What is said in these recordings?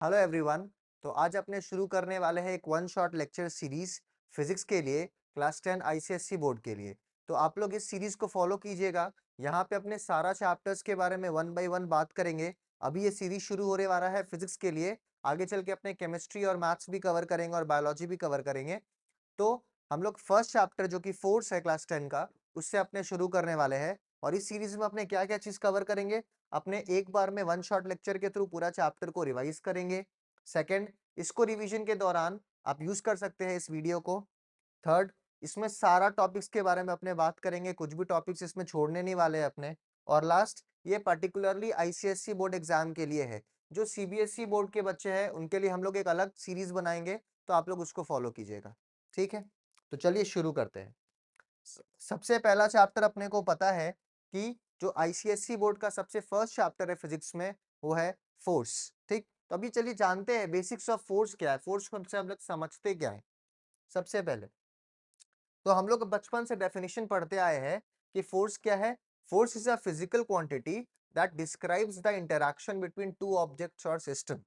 Hello everyone. तो आज अपने शुरू करने वाले हैं एक one shot lecture series physics के लिए, क्लास 10 आईसीएससी बोर्ड के लिए। तो आप लोग इस सीरीज को फॉलो कीजिएगा। यहाँ पे अपने सारा चैप्टर्स के बारे में वन बाय वन बात करेंगे। अभी ये सीरीज शुरू होने वाला है फिजिक्स के लिए, आगे चल के अपने केमिस्ट्री और मैथ्स भी कवर करेंगे और बायोलॉजी भी कवर करेंगे। तो हम लोग फर्स्ट चैप्टर जो कि फोर्स है क्लास 10 का, उससे अपने शुरू करने वाले हैं। और इस सीरीज में अपने क्या क्या चीज कवर करेंगे, अपने एक बार में वन शॉट लेक्चर के थ्रू पूरा चैप्टर को रिवाइज करेंगे। सेकंड, इसको रिवीजन के दौरान आप यूज कर सकते हैं इस वीडियो को। थर्ड, इसमें सारा टॉपिक्स के बारे में अपने बात करेंगे, कुछ भी टॉपिक्स इसमें छोड़ने नहीं वाले हैं अपने। और लास्ट, ये पर्टिकुलरली आईसीएससी बोर्ड एग्जाम के लिए है। जो सीबीएसई बोर्ड के बच्चे हैं उनके लिए हम लोग एक अलग सीरीज बनाएंगे, तो आप लोग उसको फॉलो कीजिएगा। ठीक है, तो चलिए शुरू करते हैं। सबसे पहला चैप्टर अपने को पता है कि जो आईसीएससी बोर्ड का सबसे फर्स्ट चैप्टर है फिजिक्स में, वो है फोर्स। ठीक, तो अभी चलिए जानते हैं बेसिक्स ऑफ फोर्स क्या है, फोर्स को हम लोग समझते क्या है। सबसे पहले तो हम लोग बचपन से डेफिनेशन पढ़ते आए हैं कि फोर्स क्या है। Force is a physical quantity that describes the interaction between two objects और system.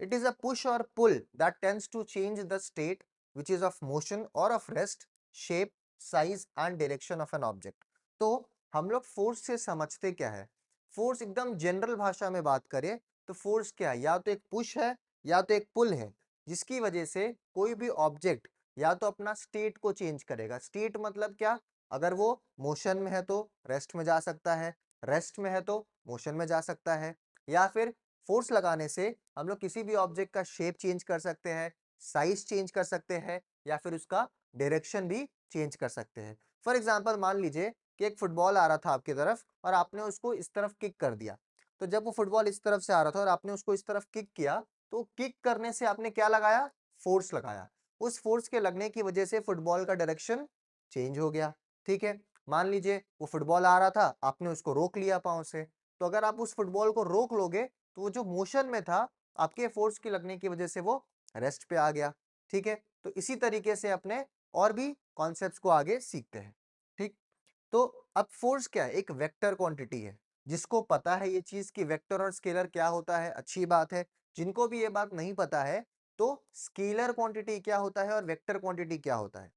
It is a push or pull that tends to change the state which is of motion or of rest, shape, size and direction of an object. तो हम लोग force से समझते क्या है। Force एकदम general भाषा में बात करें तो फोर्स क्या है, या तो एक पुश है या तो एक पुल है, जिसकी वजह से कोई भी ऑब्जेक्ट या तो अपना स्टेट को चेंज करेगा। स्टेट मतलब क्या, अगर वो मोशन में है तो रेस्ट में जा सकता है, रेस्ट में है तो मोशन में जा सकता है। या फिर फोर्स लगाने से हम लोग किसी भी ऑब्जेक्ट का शेप चेंज कर सकते हैं, साइज चेंज कर सकते हैं, या फिर उसका डायरेक्शन भी चेंज कर सकते हैं। फॉर एग्जांपल मान लीजिए कि एक फुटबॉल आ रहा था आपकी तरफ और आपने उसको इस तरफ किक कर दिया। तो जब वो फुटबॉल इस तरफ से आ रहा था और आपने उसको इस तरफ किक किया, तो किक करने से आपने क्या लगाया, फोर्स लगाया। उस फोर्स के लगने की वजह से फुटबॉल का डायरेक्शन चेंज हो गया। ठीक है, मान लीजिए वो फुटबॉल आ रहा था, आपने उसको रोक लिया पाँव से। तो अगर आप उस फुटबॉल को रोक लोगे तो वो जो मोशन में था, आपके फोर्स के लगने की वजह से वो रेस्ट पे आ गया। ठीक है, तो इसी तरीके से अपने और भी कॉन्सेप्ट्स को आगे सीखते हैं। ठीक, तो अब फोर्स क्या है, एक वेक्टर क्वांटिटी है। जिसको पता है ये चीज कि वेक्टर और स्केलर क्या होता है, अच्छी बात है। जिनको भी ये बात नहीं पता है, तो स्केलर क्वांटिटी क्या होता है और वेक्टर क्वांटिटी क्या होता है।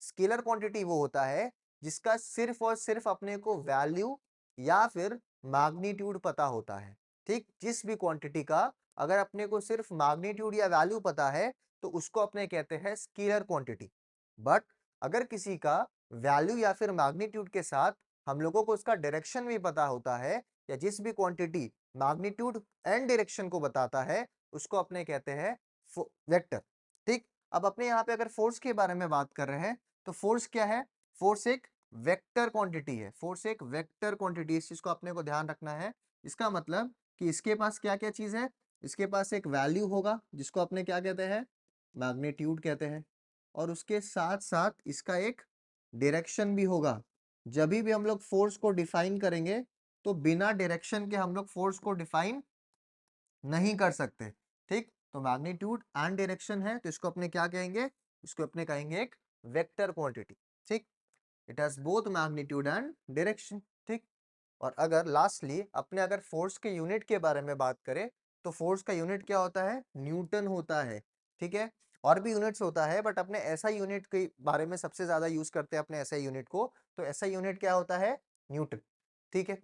स्केलर क्वांटिटी वो होता है जिसका सिर्फ और सिर्फ अपने को वैल्यू या फिर मैग्नीट्यूड पता होता है। ठीक, जिस भी क्वांटिटी का अगर अपने को सिर्फ मैग्नीट्यूड या वैल्यू पता है, तो उसको अपने कहते हैं स्केलर क्वांटिटी। बट अगर किसी का वैल्यू या फिर मैग्नीट्यूड के साथ हम लोगों को उसका डायरेक्शन भी पता होता है, या जिस भी क्वांटिटी मैग्नीट्यूड एंड डायरेक्शन को बताता है, उसको अपने कहते हैं वेक्टर। ठीक, अब अपने यहाँ पे अगर फोर्स के बारे में बात कर रहे हैं, तो फोर्स क्या है, फोर्स एक वेक्टर क्वांटिटी है। फोर्स एक वेक्टर क्वांटिटी, इस चीज को अपने को ध्यान रखना है। इसका मतलब कि इसके पास क्या क्या चीज है, इसके पास एक वैल्यू होगा जिसको अपने क्या कहते हैं, मैग्नीट्यूड कहते हैं। और उसके साथ साथ इसका एक डायरेक्शन भी होगा। जब भी हम लोग फोर्स को डिफाइन करेंगे, तो बिना डायरेक्शन के हम लोग फोर्स को डिफाइन नहीं कर सकते। ठीक, तो मैग्नीट्यूड एंड डायरेक्शन है, तो इसको अपने क्या कहेंगे, इसको अपने कहेंगे एक वेक्टर क्वांटिटी। ठीक, it has both magnitude and direction. ठीक, और अगर लास्टली अपने अगर फोर्स के यूनिट के बारे में बात करें, तो फोर्स का यूनिट क्या होता है, न्यूटन होता है। ठीक है, और भी यूनिट्स होता है, बट अपने ऐसा यूनिट के बारे में सबसे ज्यादा यूज करते हैं अपने ऐसा यूनिट को। तो ऐसा यूनिट क्या होता है, न्यूटन। ठीक है,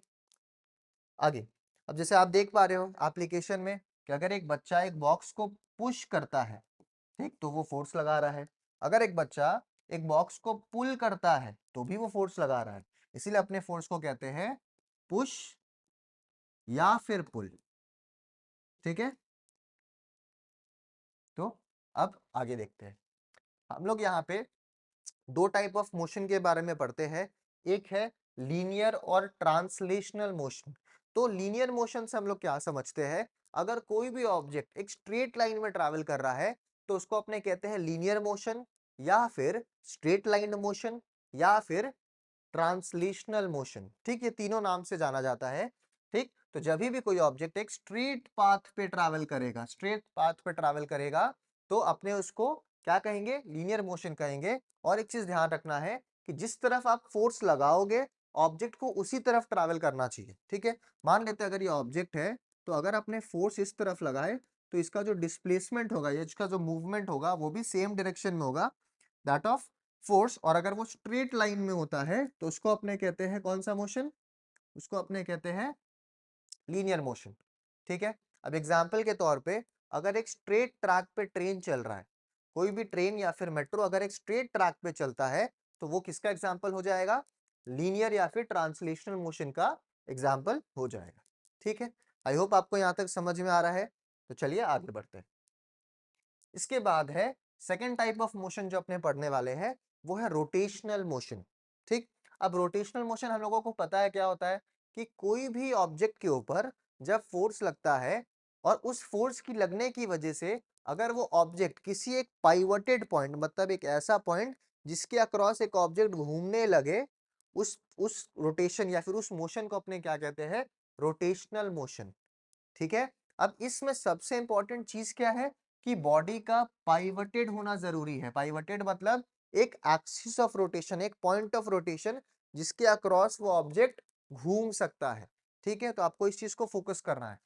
आगे अब जैसे आप देख पा रहे हो एप्लीकेशन में कि अगर एक बच्चा एक बॉक्स को पुश करता है, ठीक, तो वो फोर्स लगा रहा है। अगर एक बच्चा एक बॉक्स को पुल करता है, तो भी वो फोर्स लगा रहा है। इसीलिए अपने फोर्स को कहते हैं पुश या फिर पुल। ठीक है, तो अब आगे देखते हैं। हम लोग यहाँ पे दो टाइप ऑफ मोशन के बारे में पढ़ते हैं। एक है लीनियर और ट्रांसलेशनल मोशन। तो लीनियर मोशन से हम लोग क्या समझते हैं, अगर कोई भी ऑब्जेक्ट एक स्ट्रेट लाइन में ट्रैवल कर रहा है, तो उसको अपने कहते हैं लीनियर मोशन, या फिर स्ट्रेट लाइन मोशन, या फिर ट्रांसलेशनल मोशन। ठीक, ये तीनों नाम से जाना जाता है। ठीक, तो जब भी कोई ऑब्जेक्ट एक स्ट्रेट पाथ पे ट्रैवल करेगा, स्ट्रेट पाथ पे ट्रैवल करेगा, तो अपने उसको क्या कहेंगे, लीनियर मोशन कहेंगे। और एक चीज ध्यान रखना है कि जिस तरफ आप फोर्स लगाओगे, ऑब्जेक्ट को उसी तरफ ट्रैवल करना चाहिए। ठीक है, मान लेते हैं अगर ये ऑब्जेक्ट है, तो अगर आपने फोर्स इस तरफ लगाए, तो इसका जो डिस्प्लेसमेंट होगा या इसका जो मूवमेंट होगा वो भी सेम डायरेक्शन में होगा, दैट ऑफ फोर्स। और अगर वो स्ट्रेट लाइन में होता है तो उसको अपने कहते हैं कौन सा मोशन, उसको अपने कहते हैं लीनियर मोशन। ठीक है, अब एग्जाम्पल के तौर पे अगर एक स्ट्रेट ट्रैक पे ट्रेन चल रहा है, कोई भी ट्रेन या फिर मेट्रो अगर एक स्ट्रेट ट्रैक पे चलता है तो वो किसका एग्जाम्पल हो जाएगा, लीनियर या फिर ट्रांसलेशनल मोशन का एग्जाम्पल हो जाएगा। ठीक है, आई होप आपको यहां तक समझ में आ रहा है। तो चलिए आगे बढ़ते हैं। इसके बाद है सेकेंड टाइप ऑफ मोशन जो अपने पढ़ने वाले हैं, वो है रोटेशनल मोशन। ठीक, अब रोटेशनल मोशन हम लोगों को पता है क्या होता है कि कोई भी ऑब्जेक्ट के ऊपर जब फोर्स लगता है और उस फोर्स की लगने की वजह से अगर वो ऑब्जेक्ट किसी एक पाइवटेड पॉइंट, मतलब एक ऐसा पॉइंट जिसके अक्रॉस एक ऑब्जेक्ट घूमने लगे, उस रोटेशन या फिर उस मोशन को अपने क्या कहते हैं, रोटेशनल मोशन। ठीक है, अब इसमें सबसे इंपॉर्टेंट चीज क्या है कि बॉडी का पाइवटेड होना जरूरी है। पाइवटेड मतलब एक एक्सिस ऑफ रोटेशन, एक पॉइंट ऑफ रोटेशन जिसके अक्रॉस वो ऑब्जेक्ट घूम सकता है। ठीक है, तो आपको इस चीज को फोकस करना है।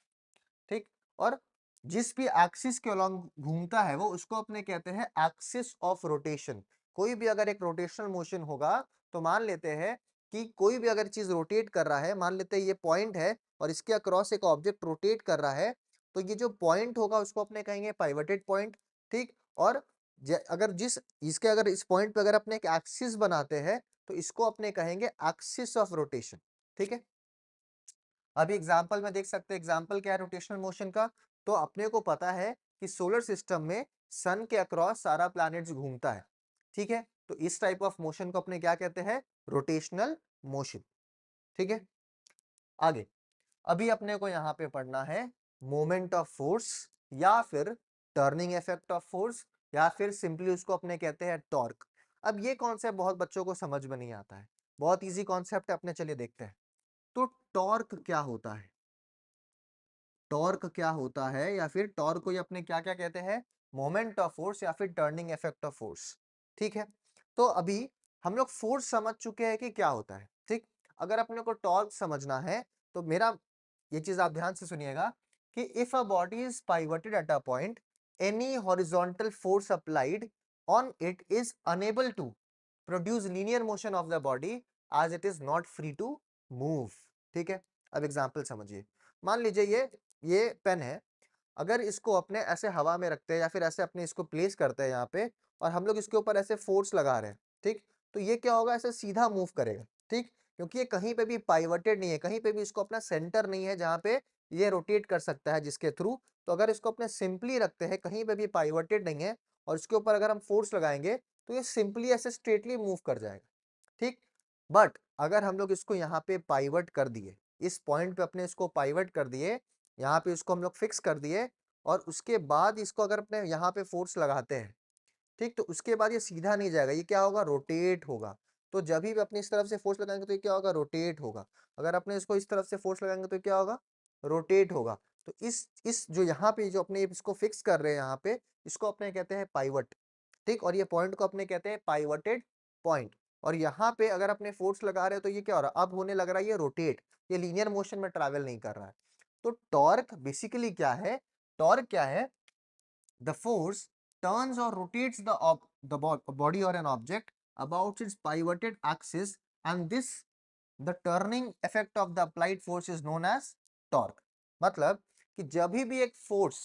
ठीक, और जिस भी एक्सिस के अलॉन्ग घूमता है वो उसको अपने कहते हैं एक्सिस ऑफ रोटेशन। कोई भी अगर एक रोटेशनल मोशन होगा तो मान लेते हैं कि कोई भी अगर चीज रोटेट कर रहा है, मान लेते हैं ये पॉइंट है और इसके अक्रॉस एक ऑब्जेक्ट रोटेट कर रहा है, तो ये जो पॉइंट होगा उसको अपने कहेंगे पाइवटेड पॉइंट। ठीक, और अगर जिस इसके अगर इस पॉइंट पे अगर अपने एक एक्सिस बनाते हैं तो इसको अपने कहेंगे एक्सिस ऑफ रोटेशन। ठीक है, अभी एग्जाम्पल में देख सकते हैं, एग्जाम्पल क्या है रोटेशनल मोशन का। तो अपने को पता है कि सोलर सिस्टम में सन के अक्रॉस सारा प्लैनेट्स घूमता है। ठीक है, तो इस टाइप ऑफ मोशन को अपने क्या कहते हैं, रोटेशनल मोशन। ठीक है, आगे अभी अपने को यहाँ पे पढ़ना है मोमेंट ऑफ फोर्स या फिर टर्निंग इफेक्ट ऑफ फोर्स या फिर सिंपली उसको अपने कहते हैं टॉर्क। अब ये कॉन्सेप्ट बहुत बच्चों को समझ में नहीं आता है, बहुत इजी कॉन्सेप्ट है, अपने चलिए देखते हैं। तो टॉर्क क्या होता है, टॉर्क क्या होता है या फिर टॉर्क को ये अपने क्या क्या कहते हैं, मोमेंट ऑफ फोर्स या फिर टर्निंग इफेक्ट ऑफ फोर्स। ठीक है, तो अभी हम लोग फोर्स समझ चुके हैं कि क्या होता है। ठीक, अगर अपने को टॉर्क समझना है तो मेरा ये चीज आप ध्यान से सुनिएगा कि if a body is pivoted at a point, any horizontal force applied on it is unable to produce linear motion of the body as it is not free to move. ठीक है, अब एग्जांपल समझिए। मान लीजिए ये pen है, अगर इसको अपने ऐसे हवा में रखते हैं या फिर ऐसे अपने इसको प्लेस करते हैं यहाँ पे और हम लोग इसके ऊपर ऐसे फोर्स लगा रहे हैं, ठीक, तो ये क्या होगा, ऐसे सीधा मूव करेगा। ठीक, क्योंकि ये कहीं पे भी पाइवटेड नहीं है, कहीं पे भी इसको अपना सेंटर नहीं है जहाँ पे ये रोटेट कर सकता है जिसके थ्रू। तो अगर इसको अपने सिंपली रखते हैं, कहीं पे भी पाइवटेड नहीं है और इसके ऊपर अगर हम फोर्स लगाएंगे तो ये सिंपली ऐसे स्ट्रेटली मूव कर जाएगा। ठीक, बट अगर हम लोग इसको यहाँ पे पाइवट कर दिए, इस पॉइंट पे अपने इसको पाइवट कर दिए, यहाँ पे इसको हम लोग फिक्स कर दिए और उसके बाद इसको अगर अपने यहाँ पे फोर्स लगाते हैं, ठीक, तो उसके बाद ये सीधा नहीं जाएगा, ये क्या होगा, रोटेट होगा। तो जब भी अपनी इस तरफ से फोर्स लगाएंगे तो ये क्या होगा, रोटेट होगा। अगर अपने इसको इस तरफ से फोर्स लगाएंगे तो ये क्या होगा, रोटेट होगा। तो इस जो यहाँ पे जो अपने इसको फिक्स कर रहे हैं यहाँ पे, इसको अपने कहते हैं पाइवट। ठीक, और ये पॉइंट को अपने कहते हैं पाइवटेड पॉइंट। और यहाँ पे अगर अपने फोर्स लगा रहे हो तो ये क्या हो रहा है, अब होने लग रहा है ये रोटेट, ये लीनियर मोशन में ट्रैवल नहीं कर रहा है। तो टॉर्क बेसिकली क्या है, टॉर्क क्या है, the force turns or rotates the body or an object about its pivoted axis, and this the turning effect of the applied force is known as torque। मतलब कि जब भी एक फोर्स,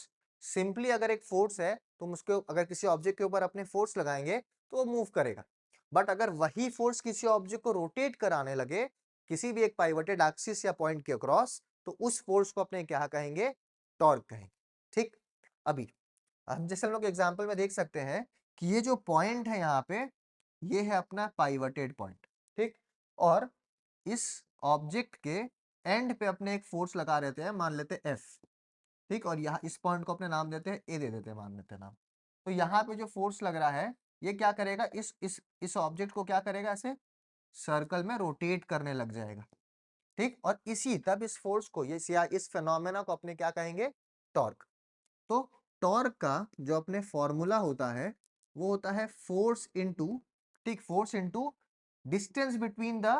सिंपली अगर एक फोर्स है तुम उसके अगर किसी ऑब्जेक्ट के ऊपर अपने फोर्स लगाएंगे तो वो मूव करेगा। बट अगर वही फोर्स किसी ऑब्जेक्ट को रोटेट कराने लगे किसी भी एक पाइवटेड एक्सिस या पॉइंट के अक्रॉस, तो उस फोर्स को अपने क्या कहेंगे, टॉर्क कहेंगे। ठीक, अभी हम जैसे हम लोग एग्जाम्पल में देख सकते हैं कि ये जो पॉइंट है यहाँ पे, ये है अपना पाइवटेड पॉइंट। ठीक, और इस ऑब्जेक्ट के एंड पे अपने एक फोर्स लगा देते हैं, मान लेते हैं एफ। ठीक, और यहाँ इस पॉइंट को अपने नाम देते हैं ए, दे देते हैं, मान लेते हैं नाम। तो यहाँ पे जो फोर्स लग रहा है ये क्या करेगा, इस ऑब्जेक्ट को क्या करेगा, ऐसे सर्कल में रोटेट करने लग जाएगा। ठीक, और इसी तब इस फोर्स को ये या इस फिनोमेना को अपने क्या कहेंगे, टॉर्क। तो टॉर्क का जो अपने फॉर्मूला होता है वो होता है फोर्स इनटू, ठीक, force into distance between the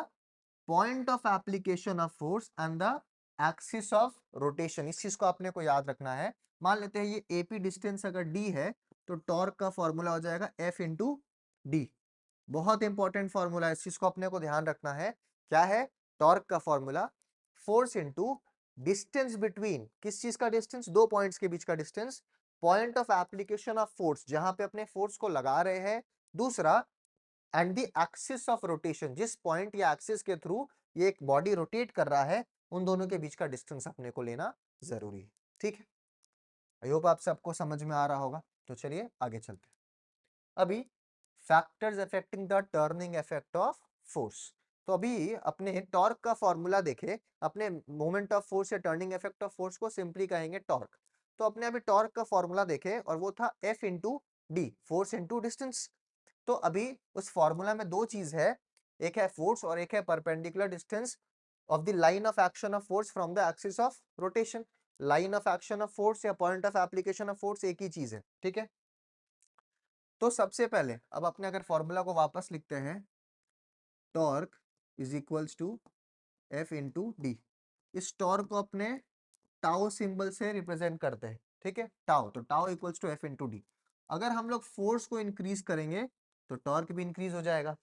point of application of force and the axis of rotation, इस चीज को आपने को याद रखना है। मान लेते हैं ये एपी डिस्टेंस अगर डी है तो टॉर्क का फॉर्मूला हो जाएगा एफ इंटू डी। बहुत इंपॉर्टेंट फॉर्मूला है, इस चीज को अपने को ध्यान रखना है। क्या है? टॉर्क का formula force into distance between, किस चीज का डिस्टेंस? दो पॉइंट्स के बीच का distance, point of application of force जहां पे अपने फोर्स को लगा रहे हैं, दूसरा and the axis of rotation, जिस पॉइंट या एक्सिस के थ्रू ये एक बॉडी रोटेट कर रहा है, उन दोनों के बीच का डिस्टेंस अपने को लेना जरूरी है। ठीक है, आई होप आप सबको समझ में आ रहा होगा। तो चलिए आगे चलते हैं। अभी factors affecting the turning effect of force. तो अभी अपने टॉर्क का फॉर्मूला देखे, अपने मोमेंट ऑफ फोर्स या टर्निंग इफेक्ट ऑफ फोर्स को सिंपली कहेंगे टॉर्क। तो अपने अभी टॉर्क का फॉर्मूला देखे और वो था F into D, force into distance. तो अभी उस फॉर्मूला में दो चीज है, एक है फोर्स और एक है perpendicular distance of the line of action of force from the axis of rotation. Line of action of force या point of application of force एक ही चीज है। ठीक है, तो सबसे पहले अब अपने अगर फॉर्मूला को वापस लिखते हैं, torque is equals to F into D. इस टॉर्क को अपने टाउ सिंबल से रिप्रेजेंट करते हैं। ठीक है, टाउ, तो tau equals to F into D. अगर हम लोग फोर्स को इंक्रीज करेंगे तो टॉर्क भी इंक्रीज हो जाएगा।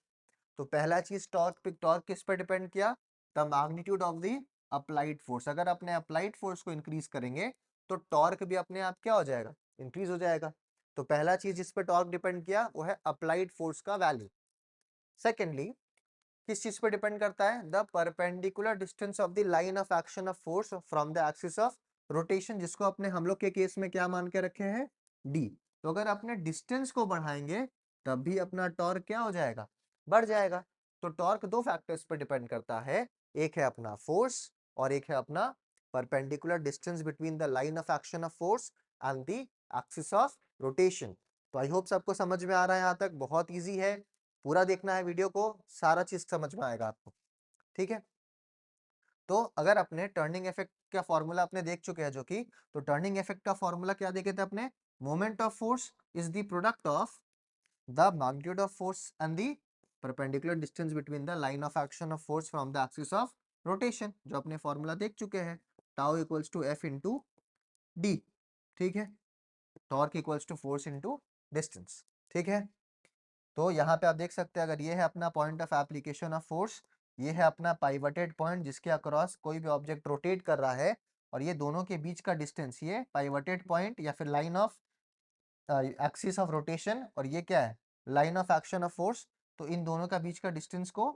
तो पहला चीज टॉर्क किस पे डिपेंड किया? The magnitude of the applied force. अगर अपने अप्लाइड फोर्स को इंक्रीज करेंगे तो टॉर्क भी अपने आप क्या हो जाएगा? इंक्रीज हो जाएगा। तो पहला चीज जिस पे टॉर्क डिपेंड किया वो है अप्लाइड फोर्स का वैल्यू। सेकेंडली, किस चीज पे डिपेंड करता है? The perpendicular distance of the line of action of force from the axis of rotation, जिसको अपने हम लोग के केस में क्या मान के रखे हैं? डी। तो अगर अपने डिस्टेंस को बढ़ाएंगे तब भी अपना टॉर्क क्या हो जाएगा? बढ़ जाएगा। तो टॉर्क दो फैक्टर्स पे डिपेंड करता है, एक है अपना फोर्स और एक है अपना perpendicular distance between the line of action of force and the axis of rotation. तो आई होप सबको समझ में आ रहा है, यहाँ तक बहुत ईजी है। पूरा देखना है वीडियो को, सारा चीज समझ में आएगा आपको। ठीक है, तो अगर अपने टर्निंग इफेक्ट का फॉर्मूला अपने देख चुके हैं जो कि, तो टर्निंग इफेक्ट का फॉर्मूला क्या देखे थे अपने? Moment of force is the product of the magnitude of force and the perpendicular distance between the line of action of force from the axis of rotation, जो अपने फॉर्मूला देख चुके हैं। Tau equals to F into D. ठीक है, torque equals to force into distance. ठीक है, तो यहाँ पे आप देख सकते हैं, अगर ये है अपना point of application of force, ये है अपना पाइवटेड पॉइंट जिसके अक्रॉस कोई भी ऑब्जेक्ट रोटेट कर रहा है, और ये दोनों के बीच का डिस्टेंस, ये पाइवटेड पॉइंट या फिर line of axis of rotation, और ये क्या है? Line of action of force. तो इन दोनों का बीच का डिस्टेंस को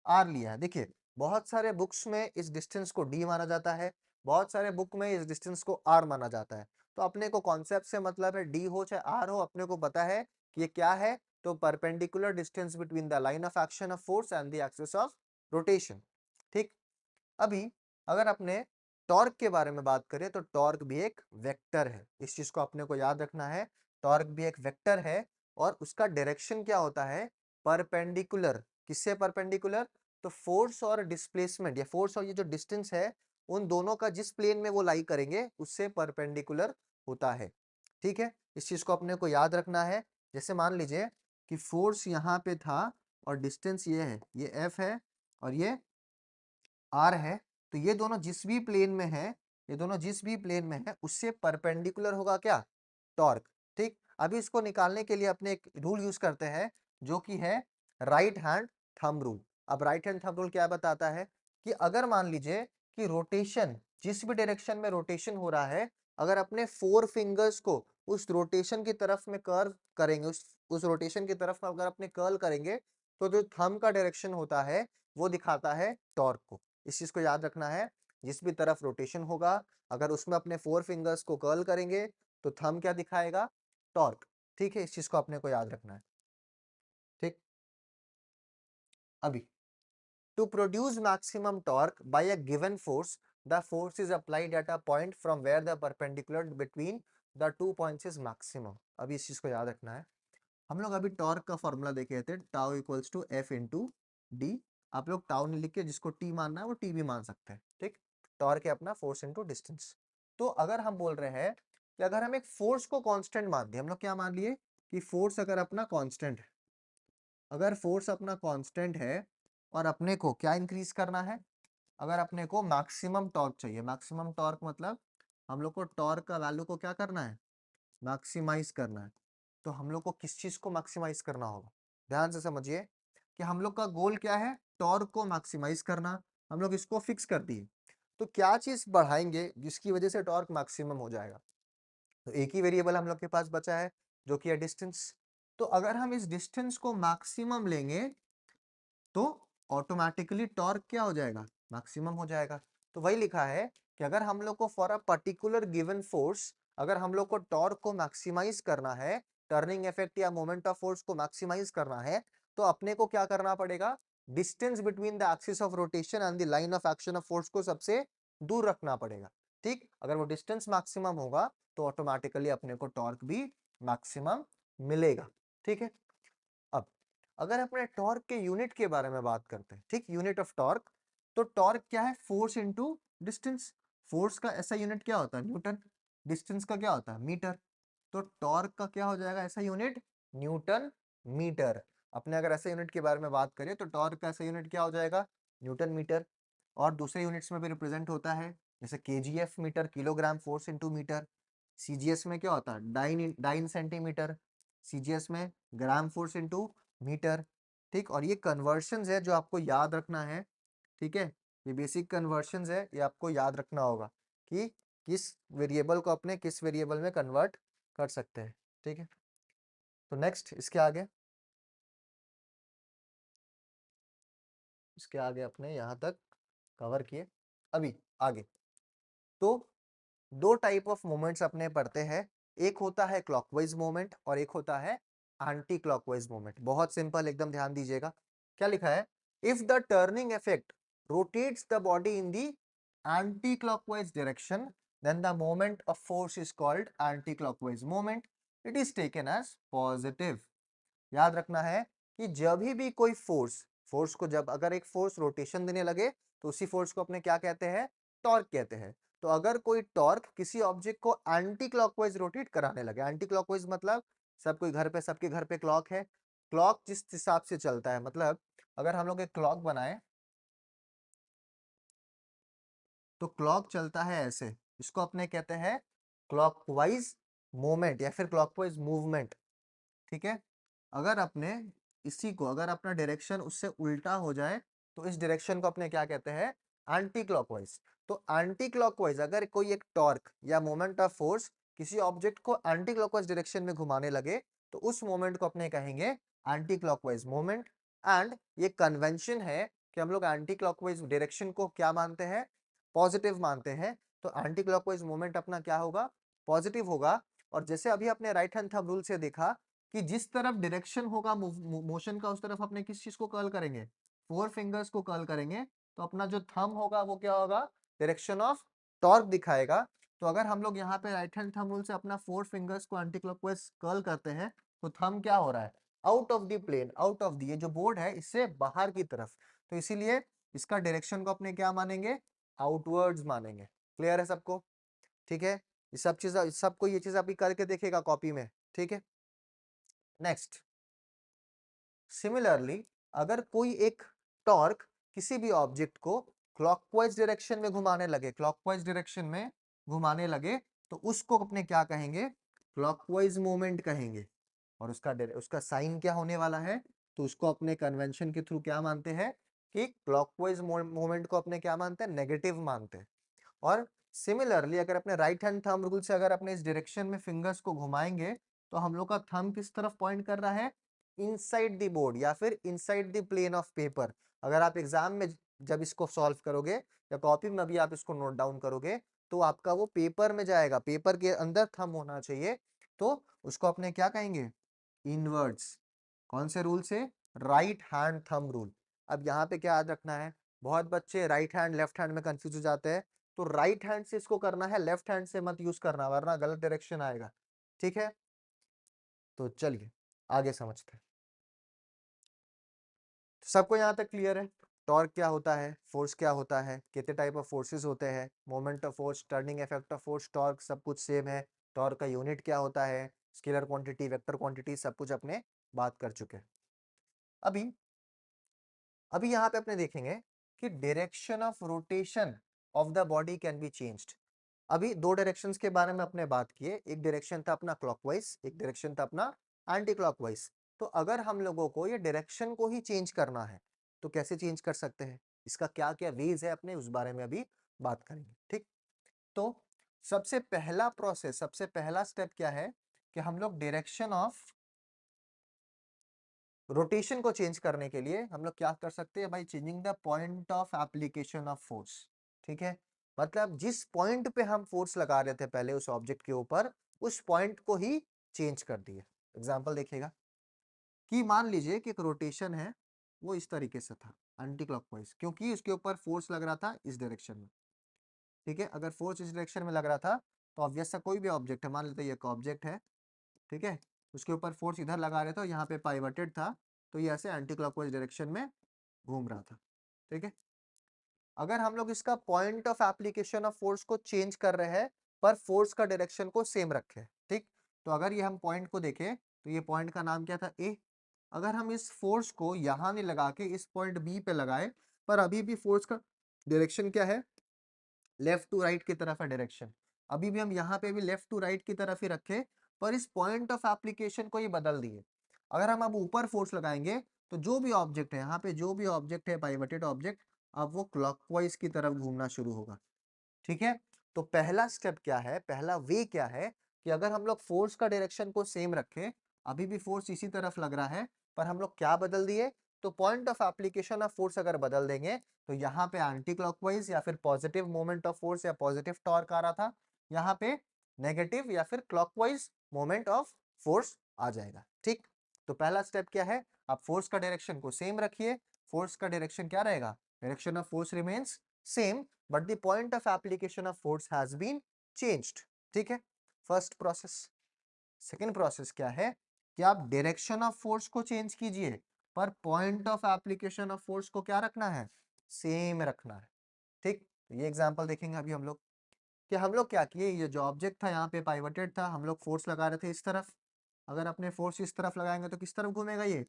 आर लिया है। देखिए, बहुत सारे बुक्स में इस डिस्टेंस को डी माना जाता है, बहुत सारे बुक में इस डिस्टेंस को आर माना जाता है। तो अपने को कॉन्सेप्ट से मतलब है, डी हो चाहे आर हो, अपने को पता है कि ये क्या है। तो perpendicular distance between the line of action of force and the axis of rotation. ठीक, अभी अगर अपने टॉर्क के बारे में बात करें तो टॉर्क भी एक वेक्टर है, इस चीज को अपने को याद रखना है। टॉर्क भी एक वेक्टर है और उसका डायरेक्शन क्या होता है? परपेंडिकुलर। किससे परपेंडिकुलर? तो फोर्स और डिस्प्लेसमेंट, या फोर्स और ये जो डिस्टेंस है, उन दोनों का जिस प्लेन में वो लाई करेंगे उससे परपेंडिकुलर होता है। ठीक है, इस चीज को अपने को याद रखना है। जैसे मान लीजिए कि फोर्स यहाँ पे था और डिस्टेंस ये है, ये एफ है और ये आर है, तो ये दोनों जिस भी प्लेन में है, ये दोनों जिस भी प्लेन में है उससे परपेंडिकुलर होगा क्या? टॉर्क। ठीक, अभी इसको निकालने के लिए अपने एक रूल यूज करते हैं जो कि है राइट हैंड थंब रूल। अब राइट हैंड थंब रूल क्या बताता है कि अगर मान लीजिए कि रोटेशन, जिस भी डायरेक्शन में रोटेशन हो रहा है, अगर अपने फोर फिंगर्स को उस रोटेशन की तरफ में कर्व करेंगे, उस रोटेशन की तरफ अगर अपने कर्ल करेंगे, तो जो थंब का डायरेक्शन होता है वो दिखाता है टॉर्क को। इस चीज को याद रखना है, जिस भी तरफ रोटेशन होगा, अगर उसमें अपने फोर फिंगर्स को कर्ल करेंगे तो थंब क्या दिखाएगा? टॉर्क। ठीक है, इस चीज को अपने को याद रखना है। ठीक, अभी to produce maximum torque by a given force, the force is applied at a point from where the perpendicular between the two points is maximum. अभी इस चीज को याद रखना है। हम लोग अभी टॉर्क का फॉर्मूला देखे थे, tau equals to F into D. आप लोग टाउ नहीं लिख के जिसको टी मानना है वो टी भी मान सकते हैं। ठीक, टॉर्क है अपना फोर्स इंटू डिस्टेंस। तो अगर हम बोल रहे हैं कि अगर हम एक फोर्स को कांस्टेंट मान दिए, हम लोग क्या मान लिए कि फोर्स अगर अपना कांस्टेंट है, अगर फोर्स अपना कांस्टेंट है और अपने को क्या इंक्रीज करना है? अगर अपने को मैक्सिमम टॉर्क चाहिए, मैक्सिमम टॉर्क मतलब हम लोग को टॉर्क का वैल्यू को क्या करना है, मैक्सिमाइज करना है। तो हम लोग को किस चीज को मैक्सिमाइज करना होगा, ध्यान से समझिए कि हम लोग का गोल क्या है, टॉर्क को मैक्सिमाइज करना। हम लोग इसको फिक्स कर दिए, तो क्या चीज बढ़ाएंगे जिसकी वजह से टॉर्क मैक्सिमम हो जाएगा। तो एक ही वेरिएबल हम लोग के पास बचा है जो कि है डिस्टेंस। तो अगर हम इस डिस्टेंस को मैक्सिमम लेंगे तो ऑटोमेटिकली टॉर्क क्या हो जाएगा, मैक्सिमम हो जाएगा। तो वही लिखा है कि अगर हम लोग को for a particular given force, अगर हम लोग को टॉर्क को मैक्सिमाइज करना है, टर्निंग इफेक्ट या मोमेंट ऑफ फोर्स को मैक्सिमाइज करना है, तो अपने को क्या करना पड़ेगा, distance between the axis of rotation and the line of action of force को सबसे दूर रखना पड़ेगा। ठीक, अगर वो डिस्टेंस मैक्सिमम होगा तो ऑटोमेटिकली अपने को टॉर्क भी मैक्सिमम मिलेगा। ठीक है, अब अगर अपने टॉर्क के यूनिट के बारे में बात करते हैं, ठीक, यूनिट ऑफ टॉर्क, तो टॉर्क क्या है, फोर्स इनटू डिस्टेंस। फोर्स का ऐसा यूनिट क्या होता है, न्यूटन। डिस्टेंस का क्या होता है, मीटर। तो टॉर्क का क्या हो जाएगा ऐसा यूनिट, न्यूटन मीटर। अपने अगर ऐसे यूनिट के बारे में बात करें तो टॉर्क का ऐसा यूनिट क्या हो जाएगा, न्यूटन मीटर। और दूसरे यूनिट्स में भी रिप्रेजेंट होता है, जैसे KGF metre, kilogram force into metre. CGS में क्या होता है, डाइन डाइन सेंटीमीटर। सीजीएस में ग्राम फोर्स इनटू मीटर। ठीक, और ये कन्वर्शंस है जो आपको याद रखना है। ठीक है, ये बेसिक कन्वर्शंस है, ये आपको याद रखना होगा कि किस वेरिएबल को अपने किस वेरिएबल में कन्वर्ट कर सकते हैं। ठीक है, तो नेक्स्ट इसके आगे अपने यहाँ तक कवर किए। अभी आगे तो दो टाइप ऑफ मोमेंट्स अपने पढ़ते हैं, एक होता है क्लॉकवाइज मोमेंट और एक होता है एंटी क्लॉकवाइज मोमेंट। बहुत सिंपल, एकदम ध्यान दीजिएगा। क्या लिखा है, if the turning effect rotates the body in the anti clockwise direction then the moment of force is called anti clockwise moment, it is taken as positive. याद रखना है कि जब भी कोई फोर्स फोर्स को जब अगर एक फोर्स रोटेशन देने लगे तो उसी फोर्स को अपने क्या कहते हैं, टॉर्क कहते हैं। तो अगर कोई टॉर्क किसी ऑब्जेक्ट को एंटी क्लॉकवाइज रोटेट कराने लगे, एंटी क्लॉकवाइज मतलब सब कोई घर पे, सबके घर पे क्लॉक है, क्लॉक जिस हिसाब से चलता है, मतलब अगर हम लोग एक क्लॉक बनाए तो क्लॉक चलता है ऐसे, इसको अपने कहते हैं क्लॉकवाइज मोमेंट या फिर क्लॉकवाइज मूवमेंट। ठीक है, अगर अपने इसी को अगर अपना डायरेक्शन उससे उल्टा हो जाए तो इस डायरेक्शन को अपने क्या कहते हैं, एंटी क्लॉकवाइज। तो एंटी क्लॉकवाइज अगर कोई एक टॉर्क या मोमेंट ऑफ फोर्स किसी ऑब्जेक्ट को एंटी क्लॉकवाइज डायरेक्शन में घुमाने लगे तो उस मोमेंट को अपने कहेंगे एंटी क्लॉकवाइज मोमेंट। एंड ये कन्वेंशन है कि हम लोग एंटी क्लॉकवाइज डायरेक्शन को क्या मानते हैं, पॉजिटिव मानते हैं। तो एंटी क्लॉकवाइज मोमेंट अपना क्या होगा, पॉजिटिव होगा। और जैसे अभी अपने राइट हैंड थंब रूल से देखा कि जिस तरफ डायरेक्शन होगा मोशन का उस तरफ अपने किस चीज को कर्ल करेंगे, फोर फिंगर्स को कर्ल करेंगे। तो अपना जो थंब होगा वो क्या होगा, डायरेक्शन ऑफ टॉर्क दिखाएगा। तो अगर हम लोग यहाँ पे राइट हैंड थंब रूल से अपना फोर फिंगर्स को एंटी क्लॉकवाइज कर्ल करते हैं तो थंब क्या हो रहा है, out of the plane, out of the ये जो बोर्ड है इससे बाहर की तरफ। तो इसीलिए इसका डायरेक्शन को अपने क्या मानेंगे, आउटवर्ड्स मानेंगे। क्लियर है सबको, ठीक है। ये सब चीज सबको ये चीज अभी करके देखेगा कॉपी में, ठीक है। नेक्स्ट, सिमिलरली अगर कोई एक टॉर्क किसी भी ऑब्जेक्ट को क्लॉकवाइज डायरेक्शन में घुमाने लगे, क्लॉकवाइज डायरेक्शन में घुमाने लगे तो उसको अपने क्या कहेंगे, क्लॉकवाइज मोमेंट कहेंगे। और उसका साइन क्या होने वाला है, तो उसको अपने कन्वेंशन के थ्रू क्या मानते हैं कि क्लॉकवाइज मोमेंट को अपने क्या मानते हैं, नेगेटिव मानते हैं। और सिमिलरली अगर अपने राइट हैंड थंब रूल से अगर अपने इस डायरेक्शन में फिंगर्स को घुमाएंगे तो हम लोग का थंब किस तरफ पॉइंट कर रहा है, इनसाइड द बोर्ड या फिर inside the plane of paper. अगर आप एग्जाम में जब इसको सॉल्व करोगे या कॉपी में भी आप इसको नोट डाउन करोगे तो आपका वो पेपर में जाएगा, पेपर के अंदर थंब होना चाहिए। तो उसको अपने क्या कहेंगे, इनवर्ड्स। कौन से रूल से, राइट हैंड थंब रूल। अब यहाँ पे क्या याद रखना है, बहुत बच्चे राइट हैंड लेफ्ट हैंड में कंफ्यूज हो जाते हैं। तो राइट हैंड से इसको करना है, लेफ्ट हैंड से मत यूज करना वरना गलत डायरेक्शन आएगा। ठीक है, तो चलिए आगे समझते हैं। सबको यहाँ तक क्लियर है, टॉर्क क्या होता है, फोर्स क्या होता है, कितने टाइप ऑफ फोर्सेस होते हैं, moment of force, turning effect of force, torque सब कुछ सेम है। टॉर्क का यूनिट क्या होता है, स्केलर क्वांटिटी, वेक्टर क्वांटिटी, सब कुछ अपने बात कर चुके हैं। अभी अभी यहाँ पे अपने देखेंगे कि direction of rotation of the body can be changed. अभी दो डायरेक्शंस के बारे में अपने बात किए, एक डायरेक्शन था अपना क्लॉकवाइज, एक डायरेक्शन था अपना एंटी क्लॉकवाइज। तो अगर हम लोगों को ये डायरेक्शन को ही चेंज करना है तो कैसे चेंज कर सकते हैं, इसका क्या क्या वेज है अपने उस बारे में अभी बात करेंगे। ठीक, तो सबसे पहला प्रोसेस, सबसे पहला स्टेप क्या है कि हम लोग डायरेक्शन ऑफ रोटेशन को चेंज करने के लिए हम लोग क्या कर सकते हैं भाई, changing the point of application of force. ठीक है, मतलब जिस पॉइंट पे हम फोर्स लगा रहे थे पहले उस ऑब्जेक्ट के ऊपर, उस पॉइंट को ही चेंज कर दिए। एग्जांपल देखिएगा कि मान लीजिए कि एक रोटेशन है, वो इस तरीके से था एंटी क्लॉकवाइज, क्योंकि उसके ऊपर फोर्स लग रहा था इस डायरेक्शन में। ठीक है, अगर फोर्स इस डायरेक्शन में लग रहा था तो ऑब्वियस सा कोई भी ऑब्जेक्ट है, मान लेते हैं ये एक ऑब्जेक्ट है, ठीक है, उसके ऊपर फोर्स इधर लगा रहे थे और यहाँ पे पाइवटेड था, तो ये ऐसे एंटी क्लॉकवाइज डायरेक्शन में घूम रहा था। ठीक है, अगर हम लोग इसका point of application of force को चेंज कर रहे हैं पर फोर्स का डायरेक्शन को सेम रखे, ठीक, तो अगर ये हम पॉइंट को देखें तो ये पॉइंट का नाम क्या था, ए। अगर हम इस फोर्स को यहाँ नहीं लगा के इस पॉइंट बी पे लगाए, पर अभी भी फोर्स का डायरेक्शन क्या है, लेफ्ट टू राइट की तरफ है डायरेक्शन, अभी भी हम यहाँ पे भी लेफ्ट टू राइट की तरफ ही रखे, पर इस पॉइंट ऑफ एप्लीकेशन को ही बदल दिए। अगर हम अब ऊपर फोर्स लगाएंगे तो जो भी ऑब्जेक्ट है यहाँ पे, जो भी ऑब्जेक्ट है पाइवटेड ऑब्जेक्ट, अब वो क्लॉकवाइज की तरफ घूमना शुरू होगा। ठीक है, तो पहला स्टेप क्या है, पहला वे क्या है कि अगर हम लोग फोर्स का डायरेक्शन को सेम रखें, अभी भी फोर्स इसी तरफ लग रहा है, पर हम लोग क्या बदल दिए, तो point of application of force अगर बदल देंगे तो यहाँ पे एंटी क्लॉकवाइज या फिर पॉजिटिव मोमेंट ऑफ फोर्स या पॉजिटिव टॉर्क आ रहा था, यहाँ पे नेगेटिव या फिर क्लॉकवाइज मोमेंट ऑफ फोर्स आ जाएगा। ठीक, तो पहला स्टेप क्या है, आप फोर्स का डायरेक्शन को सेम रखिए, फोर्स का डायरेक्शन क्या रहेगा, direction of force remains same but the point of application of force has been changed। ठीक है, फर्स्ट प्रोसेस। सेकेंड प्रोसेस क्या है कि आप डायरेक्शन ऑफ फोर्स को चेंज कीजिए पर point of application of force को क्या रखना है, सेम रखना है। ठीक, तो ये एग्जांपल देखेंगे अभी हम लोग कि हम लोग क्या किए, ये जो ऑब्जेक्ट था यहाँ पे पाइवटेड था, हम लोग फोर्स लगा रहे थे इस तरफ, अगर अपने फोर्स इस तरफ लगाएंगे तो किस तरफ घूमेगा, ये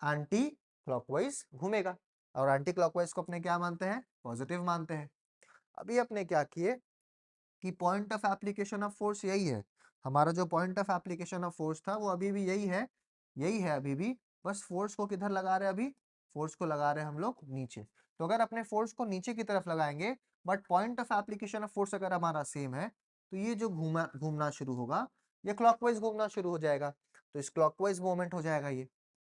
एंटी क्लॉकवाइज घूमेगा, और एंटी क्लॉकवाइज को अपने क्या मानते हैं, पॉजिटिव मानते हैं। अभी अपने क्या किए कि point of application of force यही है, हमारा जो point of application of force था वो अभी भी यही है, यही है अभी भी, बस फोर्स को किधर लगा रहे हैं, अभी फोर्स को लगा रहे हैं हम लोग नीचे। तो अगर अपने फोर्स को नीचे की तरफ लगाएंगे but point of application of force अगर हमारा सेम है, तो ये जो घूमना शुरू होगा, ये क्लॉकवाइज घूमना शुरू हो जाएगा, तो इस क्लॉकवाइज मूवमेंट हो जाएगा ये।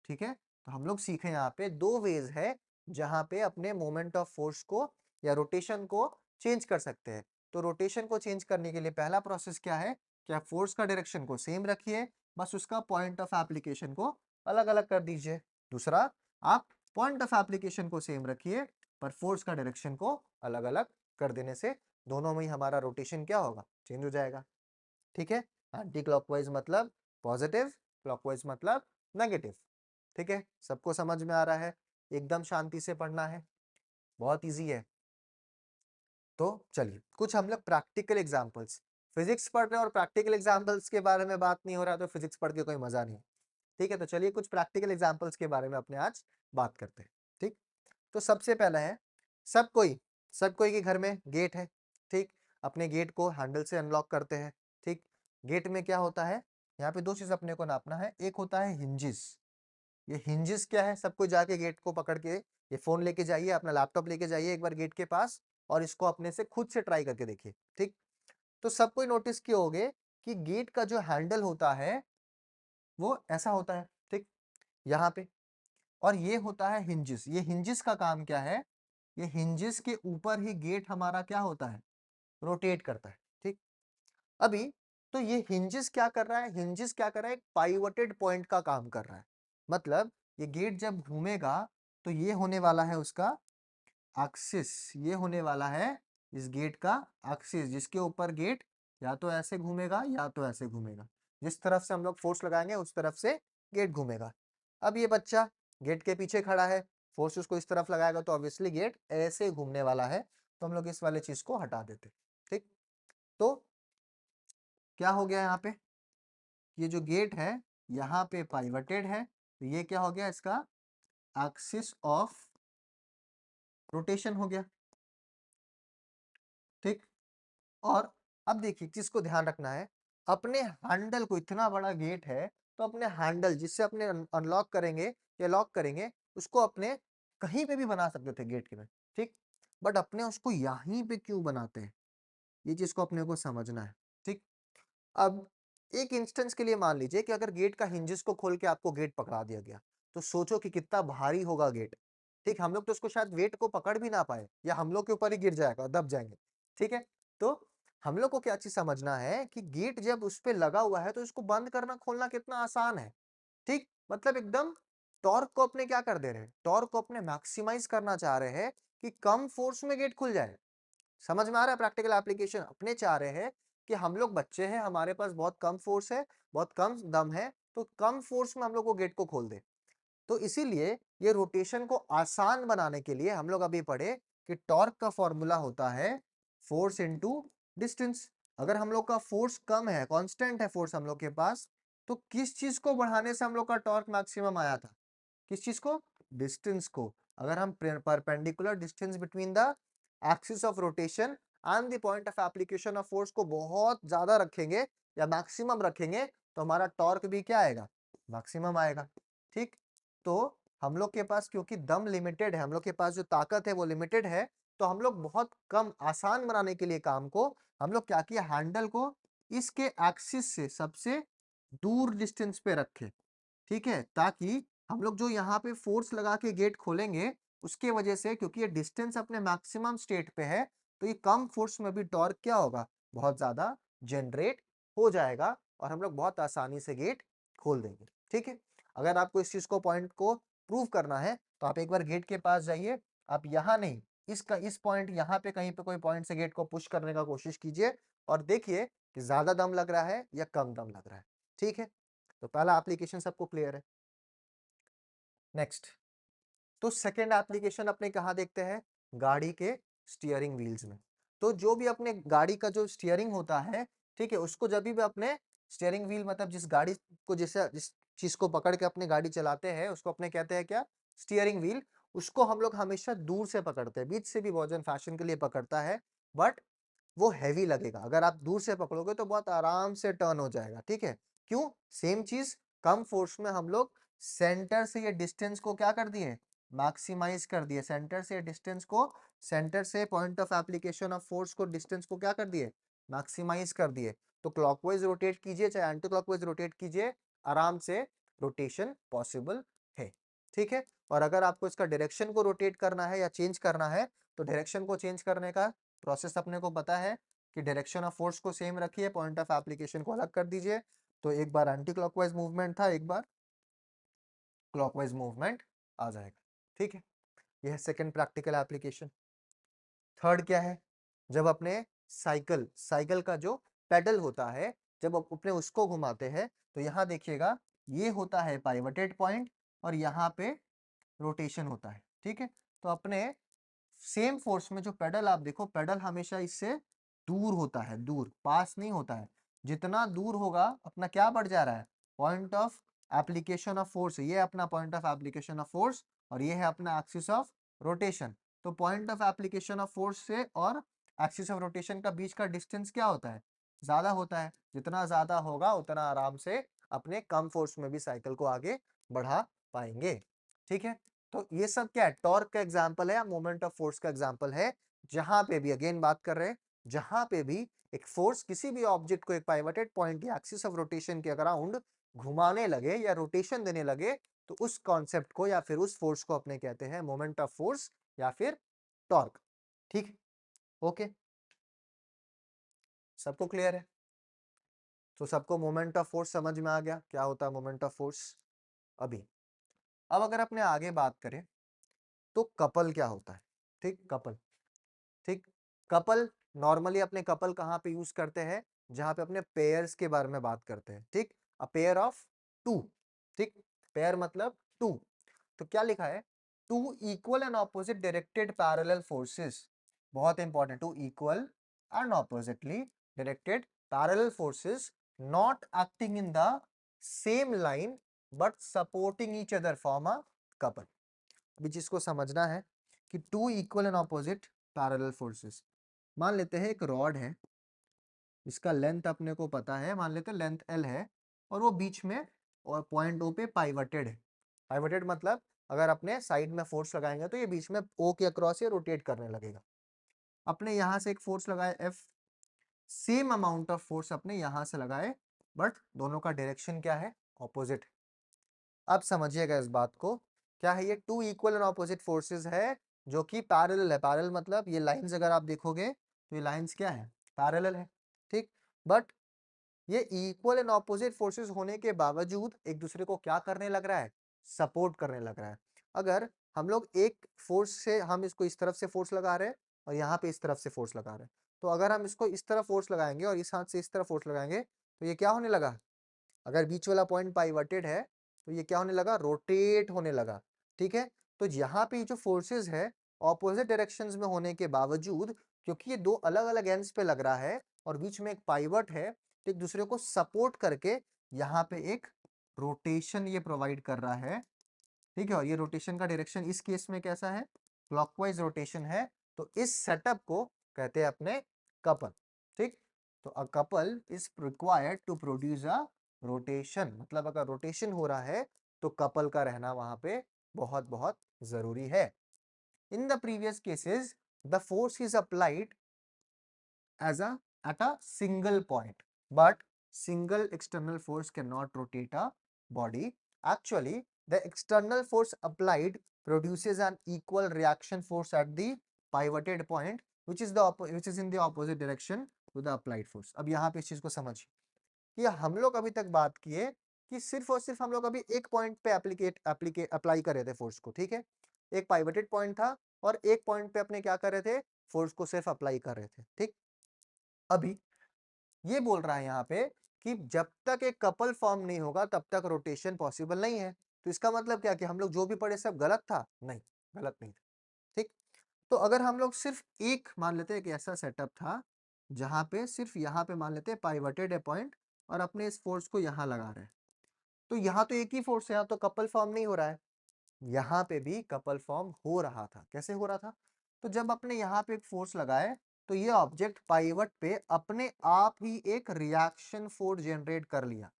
ठीक है, तो हम लोग सीखे यहाँ पे दो वेज है जहाँ पे अपने मोमेंट ऑफ फोर्स को या रोटेशन को चेंज कर सकते हैं। तो रोटेशन को चेंज करने के लिए पहला प्रोसेस क्या है कि आप फोर्स का डायरेक्शन को सेम रखिए, बस उसका पॉइंट ऑफ एप्लीकेशन को अलग अलग कर दीजिए। दूसरा, आप पॉइंट ऑफ एप्लीकेशन को सेम रखिए पर फोर्स का डायरेक्शन को अलग अलग कर देने से दोनों में ही हमारा रोटेशन क्या होगा, चेंज हो जाएगा। ठीक है, एंटी क्लॉकवाइज मतलब पॉजिटिव, क्लॉकवाइज मतलब नेगेटिव। ठीक है, सबको समझ में आ रहा है, एकदम शांति से पढ़ना है, बहुत इजी है। तो चलिए कुछ हम लोग प्रैक्टिकल एग्जांपल्स, फिजिक्स पढ़ रहे हैं और प्रैक्टिकल एग्जांपल्स के बारे में बात नहीं हो रहा तो फिजिक्स पढ़ के कोई मजा नहीं। ठीक है, तो चलिए कुछ प्रैक्टिकल एग्जांपल्स के बारे में अपने आज बात करते हैं। ठीक, तो सबसे पहला है, सब कोई सब कोई के घर में गेट है। ठीक, अपने गेट को हैंडल से अनलॉक करते हैं। ठीक, गेट में क्या होता है, यहाँ पे दो चीज अपने को नापना है, एक होता है हिंजिस। ये हिंजिस क्या है, सबको जाके गेट को पकड़ के, ये फोन लेके जाइए, अपना लैपटॉप लेके जाइए एक बार गेट के पास और इसको अपने से खुद से ट्राई करके देखिए। ठीक, तो सब कोई नोटिस किए होगे कि गेट का जो हैंडल होता है वो ऐसा होता है, ठीक, यहाँ पे, और ये होता है हिंजिस। ये हिंजिस का काम क्या है, ये हिंजिस के ऊपर ही गेट हमारा क्या होता है, रोटेट करता है। ठीक, अभी तो ये हिंजिस क्या कर रहा है, हिंजिस क्या कर रहा है, एक पाइवटेड पॉइंट का काम कर रहा है। मतलब ये गेट जब घूमेगा तो ये होने वाला है उसका एक्सिस, ये होने वाला है इस गेट का एक्सिस, जिसके ऊपर गेट या तो ऐसे घूमेगा या तो ऐसे घूमेगा, जिस तरफ से हम लोग फोर्स लगाएंगे उस तरफ से गेट घूमेगा। अब ये बच्चा गेट के पीछे खड़ा है, फोर्स उसको इस तरफ लगाएगा तो ऑब्वियसली गेट ऐसे घूमने वाला है, तो हम लोग इस वाले चीज को हटा देते। ठीक, तो क्या हो गया यहाँ पे, ये जो गेट है यहाँ पे पाइवटेड है, तो ये क्या हो गया, इसका एक्सिस ऑफ रोटेशन हो गया, ठीक। और अब देखिए चीज को ध्यान रखना है, अपने हैंडल को, इतना बड़ा गेट है तो अपने हैंडल जिससे अपने अनलॉक करेंगे या लॉक करेंगे, उसको अपने कहीं पे भी बना सकते थे गेट के में, ठीक। बट अपने उसको यहीं पे क्यों बनाते हैं, ये चीज को अपने को समझना है, ठीक। अब एक इंस्टेंस के लिए मान लीजिए कि अगर गेट का हिंजेस को खोल के आपको गेट पकड़ा दिया गया, तो सोचो कि कितना भारी होगा गेट, ठीक। हम लोग तो उसको शायद वेट को पकड़ भी ना पाए, या हम लोग के ऊपर ही गिर जाएगा, दब जाएंगे, ठीक है। तो हम लोग को क्या चीज समझना है कि गेट जब उस पे लगा हुआ है तो इसको बंद करना खोलना कितना आसान है, ठीक। मतलब एकदम टॉर्क को अपने क्या कर दे रहे हैं, टॉर्क को अपने मैक्सिमाइज करना चाह रहे हैं कि कम फोर्स में गेट खुल जाए। समझ में आ रहा है प्रैक्टिकल एप्लीकेशन, अपने चाह रहे हैं कि हम लोग बच्चे हैं, हमारे पास बहुत कम फोर्स है, बहुत कम दम है, तो कम फोर्स में हम लोग वो गेट को खोल दे। तो इसीलिए ये रोटेशन को आसान बनाने के लिए हम लोग अभी पढ़े कि टॉर्क का फॉर्मूला होता है फोर्स इनटू डिस्टेंस। अगर हम लोग का फोर्स कम है, कांस्टेंट है फोर्स हम लोग के पास, तो किस चीज को बढ़ाने से हम लोग का टॉर्क मैक्सिमम आया था, किस चीज को, डिस्टेंस को। अगर हम perpendicular distance between the axis of rotation and the point of application of force को बहुत ज्यादा रखेंगे या मैक्सिमम रखेंगे, तो हमारा टॉर्क भी क्या आएगा, मैक्सिमम आएगा, ठीक। तो हम लोग के पास क्योंकि दम लिमिटेड है, हम लोग के पास जो ताकत है वो लिमिटेड है, तो हम लोग बहुत कम आसान बनाने के लिए काम को, हम लोग क्या किया, हैंडल को इसके एक्सिस से सबसे दूर डिस्टेंस पे रखे, ठीक है। ताकि हम लोग जो यहाँ पे फोर्स लगा के गेट खोलेंगे, उसके वजह से क्योंकि ये डिस्टेंस अपने मैक्सिमम स्टेट पे है, तो ये कम फोर्स में भी टॉर्क क्या होगा, बहुत ज्यादा जनरेट हो जाएगा और हम लोग बहुत आसानी से गेट खोल देंगे, ठीक है। अगर आपको इस चीज को पॉइंट को प्रूव करना है तो आप एक बार गेट के पास जाइए, आप यहाँ नहीं, इसका इस पॉइंट यहाँ पे कहीं पे कोई पॉइंट से गेट को पुश करने का कोशिश कीजिए और देखिए कि ज्यादा दम लग रहा है या कम दम लग रहा है, ठीक है। तो पहला एप्लीकेशन सबको क्लियर है। नेक्स्ट, तो सेकेंड एप्लीकेशन अपने कहाँ देखते हैं, गाड़ी के स्टीयरिंग व्हील्स में। तो जो भी अपने गाड़ी का जो स्टीयरिंग होता है, ठीक है, उसको जब भी अपने स्टीयरिंग व्हील मतलब जिस गाड़ी को जिस चीज को पकड़ के अपने गाड़ी चलाते हैं उसको अपने कहते हैं क्या, स्टीयरिंग व्हील। उसको हम लोग हमेशा दूर से पकड़ते हैं, बीच से भी भोजन फैशन के लिए पकड़ता है, बट वो हैवी लगेगा। अगर आप दूर से पकड़ोगे तो बहुत आराम से टर्न हो जाएगा, ठीक है। क्यों, सेम चीज कम फोर्स में हम लोग सेंटर से ये डिस्टेंस को क्या कर दिए, मैक्सिमाइज कर दिए। सेंटर से डिस्टेंस को, सेंटर से point of application of force को, डिस्टेंस को क्या कर दिए, मैक्सिमाइज कर दिए। तो क्लॉकवाइज रोटेट कीजिए चाहे एंटी क्लॉकवाइज रोटेट कीजिए, आराम से रोटेशन पॉसिबल है, ठीक है। और अगर आपको इसका डायरेक्शन को रोटेट करना है या चेंज करना है, तो डायरेक्शन को चेंज करने का प्रोसेस अपने को पता है कि डायरेक्शन ऑफ फोर्स को सेम रखिए, पॉइंट ऑफ एप्लीकेशन को अलग कर दीजिए। तो एक बार एंटी क्लॉकवाइज मूवमेंट था, एक बार क्लॉकवाइज मूवमेंट आ जाएगा, ठीक है। यह है सेकंड प्रैक्टिकल एप्लीकेशन। थर्ड क्या है, जब अपने साइकिल साइकिल का जो पेडल होता है, जब अपने उसको घुमाते हैं, तो यहाँ देखिएगा ये होता है पाइवटेड पॉइंट और यहाँ पे रोटेशन होता है, ठीक है। तो अपने सेम फोर्स में जो पेडल आप देखो, पेडल हमेशा इससे दूर होता है, दूर, पास नहीं होता है। जितना दूर होगा अपना क्या बढ़ जा रहा है, point of application of force. ये अपना point of application of force और ये है अपना एक्सिस ऑफ रोटेशन। तो point of application of force से और एक्सिस ऑफ रोटेशन का बीच का डिस्टेंस क्या होता है, ज्यादा होता है। जितना ज्यादा होगा उतना आराम से अपने कम फोर्स में भी साइकिल को आगे बढ़ा पाएंगे, ठीक है। तो ये सब क्या है, टॉर्क का एग्जांपल है, मोमेंट ऑफ फोर्स का एग्जांपल है। जहां पे भी अगेन बात कर रहे हैं, जहां पे भी एक फोर्स किसी भी ऑब्जेक्ट को एक पाइवटेड पॉइंट या एक्सिस ऑफ रोटेशन के अराउंड घुमाने लगे या रोटेशन देने लगे, तो उस कॉन्सेप्ट को या फिर उस फोर्स को अपने कहते हैं मोमेंट ऑफ फोर्स या फिर टॉर्क, ठीक। ओके, सबको क्लियर है। तो सबको मोमेंट ऑफ फोर्स समझ में आ गया क्या होता है मोमेंट ऑफ फोर्स। अभी अब अगर अपने आगे बात करें तो कपल क्या होता है, ठीक, कपल, ठीक। कपल नॉर्मली अपने कपल कहाँ पे यूज करते हैं, जहां पे अपने पेयर्स के बारे में बात करते हैं, ठीक। अ पेयर ऑफ टू, ठीक, पेयर मतलब टू। तो क्या लिखा है, two equal and opposite directed parallel forces, बहुत important, two equal and oppositely directed parallel forces not acting in the same line but supporting each other form a couple. अभी जिसको समझना है कि two equal and opposite parallel forces. मान लेते हैं एक रॉड है, इसका लेंथ अपने को पता है, मान लेते हैं लेंथ L है, और वो बीच में और पॉइंट O पे पाइवटेड है। पाइवटेड मतलब अगर अपने साइड में फोर्स लगाएंगे तो ये बीच में O के अक्रॉस ये रोटेट करने लगेगा। अपने यहाँ से एक फोर्स लगाए F, same amount of force अपने यहाँ से लगाए, बट दोनों का डायरेक्शन क्या है, ऑपोजिट। अब समझिएगा इस बात को, क्या है ये two equal and opposite forces है जो कि पैरेलल है। पैरेलल मतलब ये लाइंस अगर आप देखोगे तो ये लाइंस क्या है, पैरेलल है, ठीक। बट ये इक्वल एंड ऑपोजिट फोर्सेस होने के बावजूद एक दूसरे को क्या करने लग रहा है, सपोर्ट करने लग रहा है। अगर हम लोग एक फोर्स से हम इसको इस तरफ से फोर्स लगा रहे हैं और यहाँ पे इस तरफ से फोर्स लगा रहे हैं, तो अगर हम इसको इस तरफ फोर्स लगाएंगे और इस हाथ से इस तरफ फोर्स लगाएंगे तो ये क्या होने लगा, अगर बीच वाला पॉइंट पाइवटेड है तो ये क्या होने लगा, रोटेट होने लगा, ठीक है। तो यहाँ पे जो फोर्सेस है ऑपोजिट डायरेक्शंस में होने के बावजूद, क्योंकि ये दो अलग अलग एंड्स पे लग रहा है और बीच में एक पाइवट है, तो एक दूसरे को सपोर्ट करके यहाँ पे एक रोटेशन ये प्रोवाइड कर रहा है, ठीक है। और ये रोटेशन का डायरेक्शन इस केस में कैसा है, क्लॉकवाइज रोटेशन है। तो इस सेटअप को कहते हैं अपने कपल, ठीक। तो a couple is required to produce a rotation, मतलब अगर रोटेशन हो रहा है तो कपल का रहना वहां पे बहुत बहुत जरूरी है। In the previous cases the force is applied as a at a single point, but single external force cannot rotate a body. Actually, the external force applied produces an equal reaction force at the pivoted point, which is in the opposite direction to the applied force. अब यहाँ पे इस चीज को समझिए कि हम लोग अभी तक बात किए कि सिर्फ और सिर्फ हम लोग अभी एक पॉइंट पे अप्लाई कर रहे थे फोर्स को, ठीक है। एक पाइवटेड पॉइंट था और एक पॉइंट पे अपने क्या कर रहे थे, फोर्स को सिर्फ अप्लाई कर रहे थे, ठीक। अभी ये बोल रहा है यहाँ पे कि जब तक एक कपल फॉर्म नहीं होगा तब तक रोटेशन पॉसिबल नहीं है। तो इसका मतलब क्या कि हम लोग जो भी पढ़े सब गलत था, नहीं, गलत नहीं था, ठीक। तो अगर हम लोग सिर्फ एक मान लेते हैं कि ऐसा सेटअप था जहां पे सिर्फ यहाँ पे मान लेते हैं पाइवटेड है पॉइंट और अपने इस फोर्स को यहाँ लगा रहे हैं, तो यहाँ तो एक ही फोर्स है, यहाँ तो कपल फॉर्म नहीं हो रहा है। यहाँ पे भी कपल फॉर्म हो रहा था। कैसे हो रहा था, तो जब अपने यहाँ पे एक फोर्स लगाए तो ये ऑब्जेक्ट पाइवट पे अपने आप ही एक रिएक्शन फोर्स जनरेट कर लिया,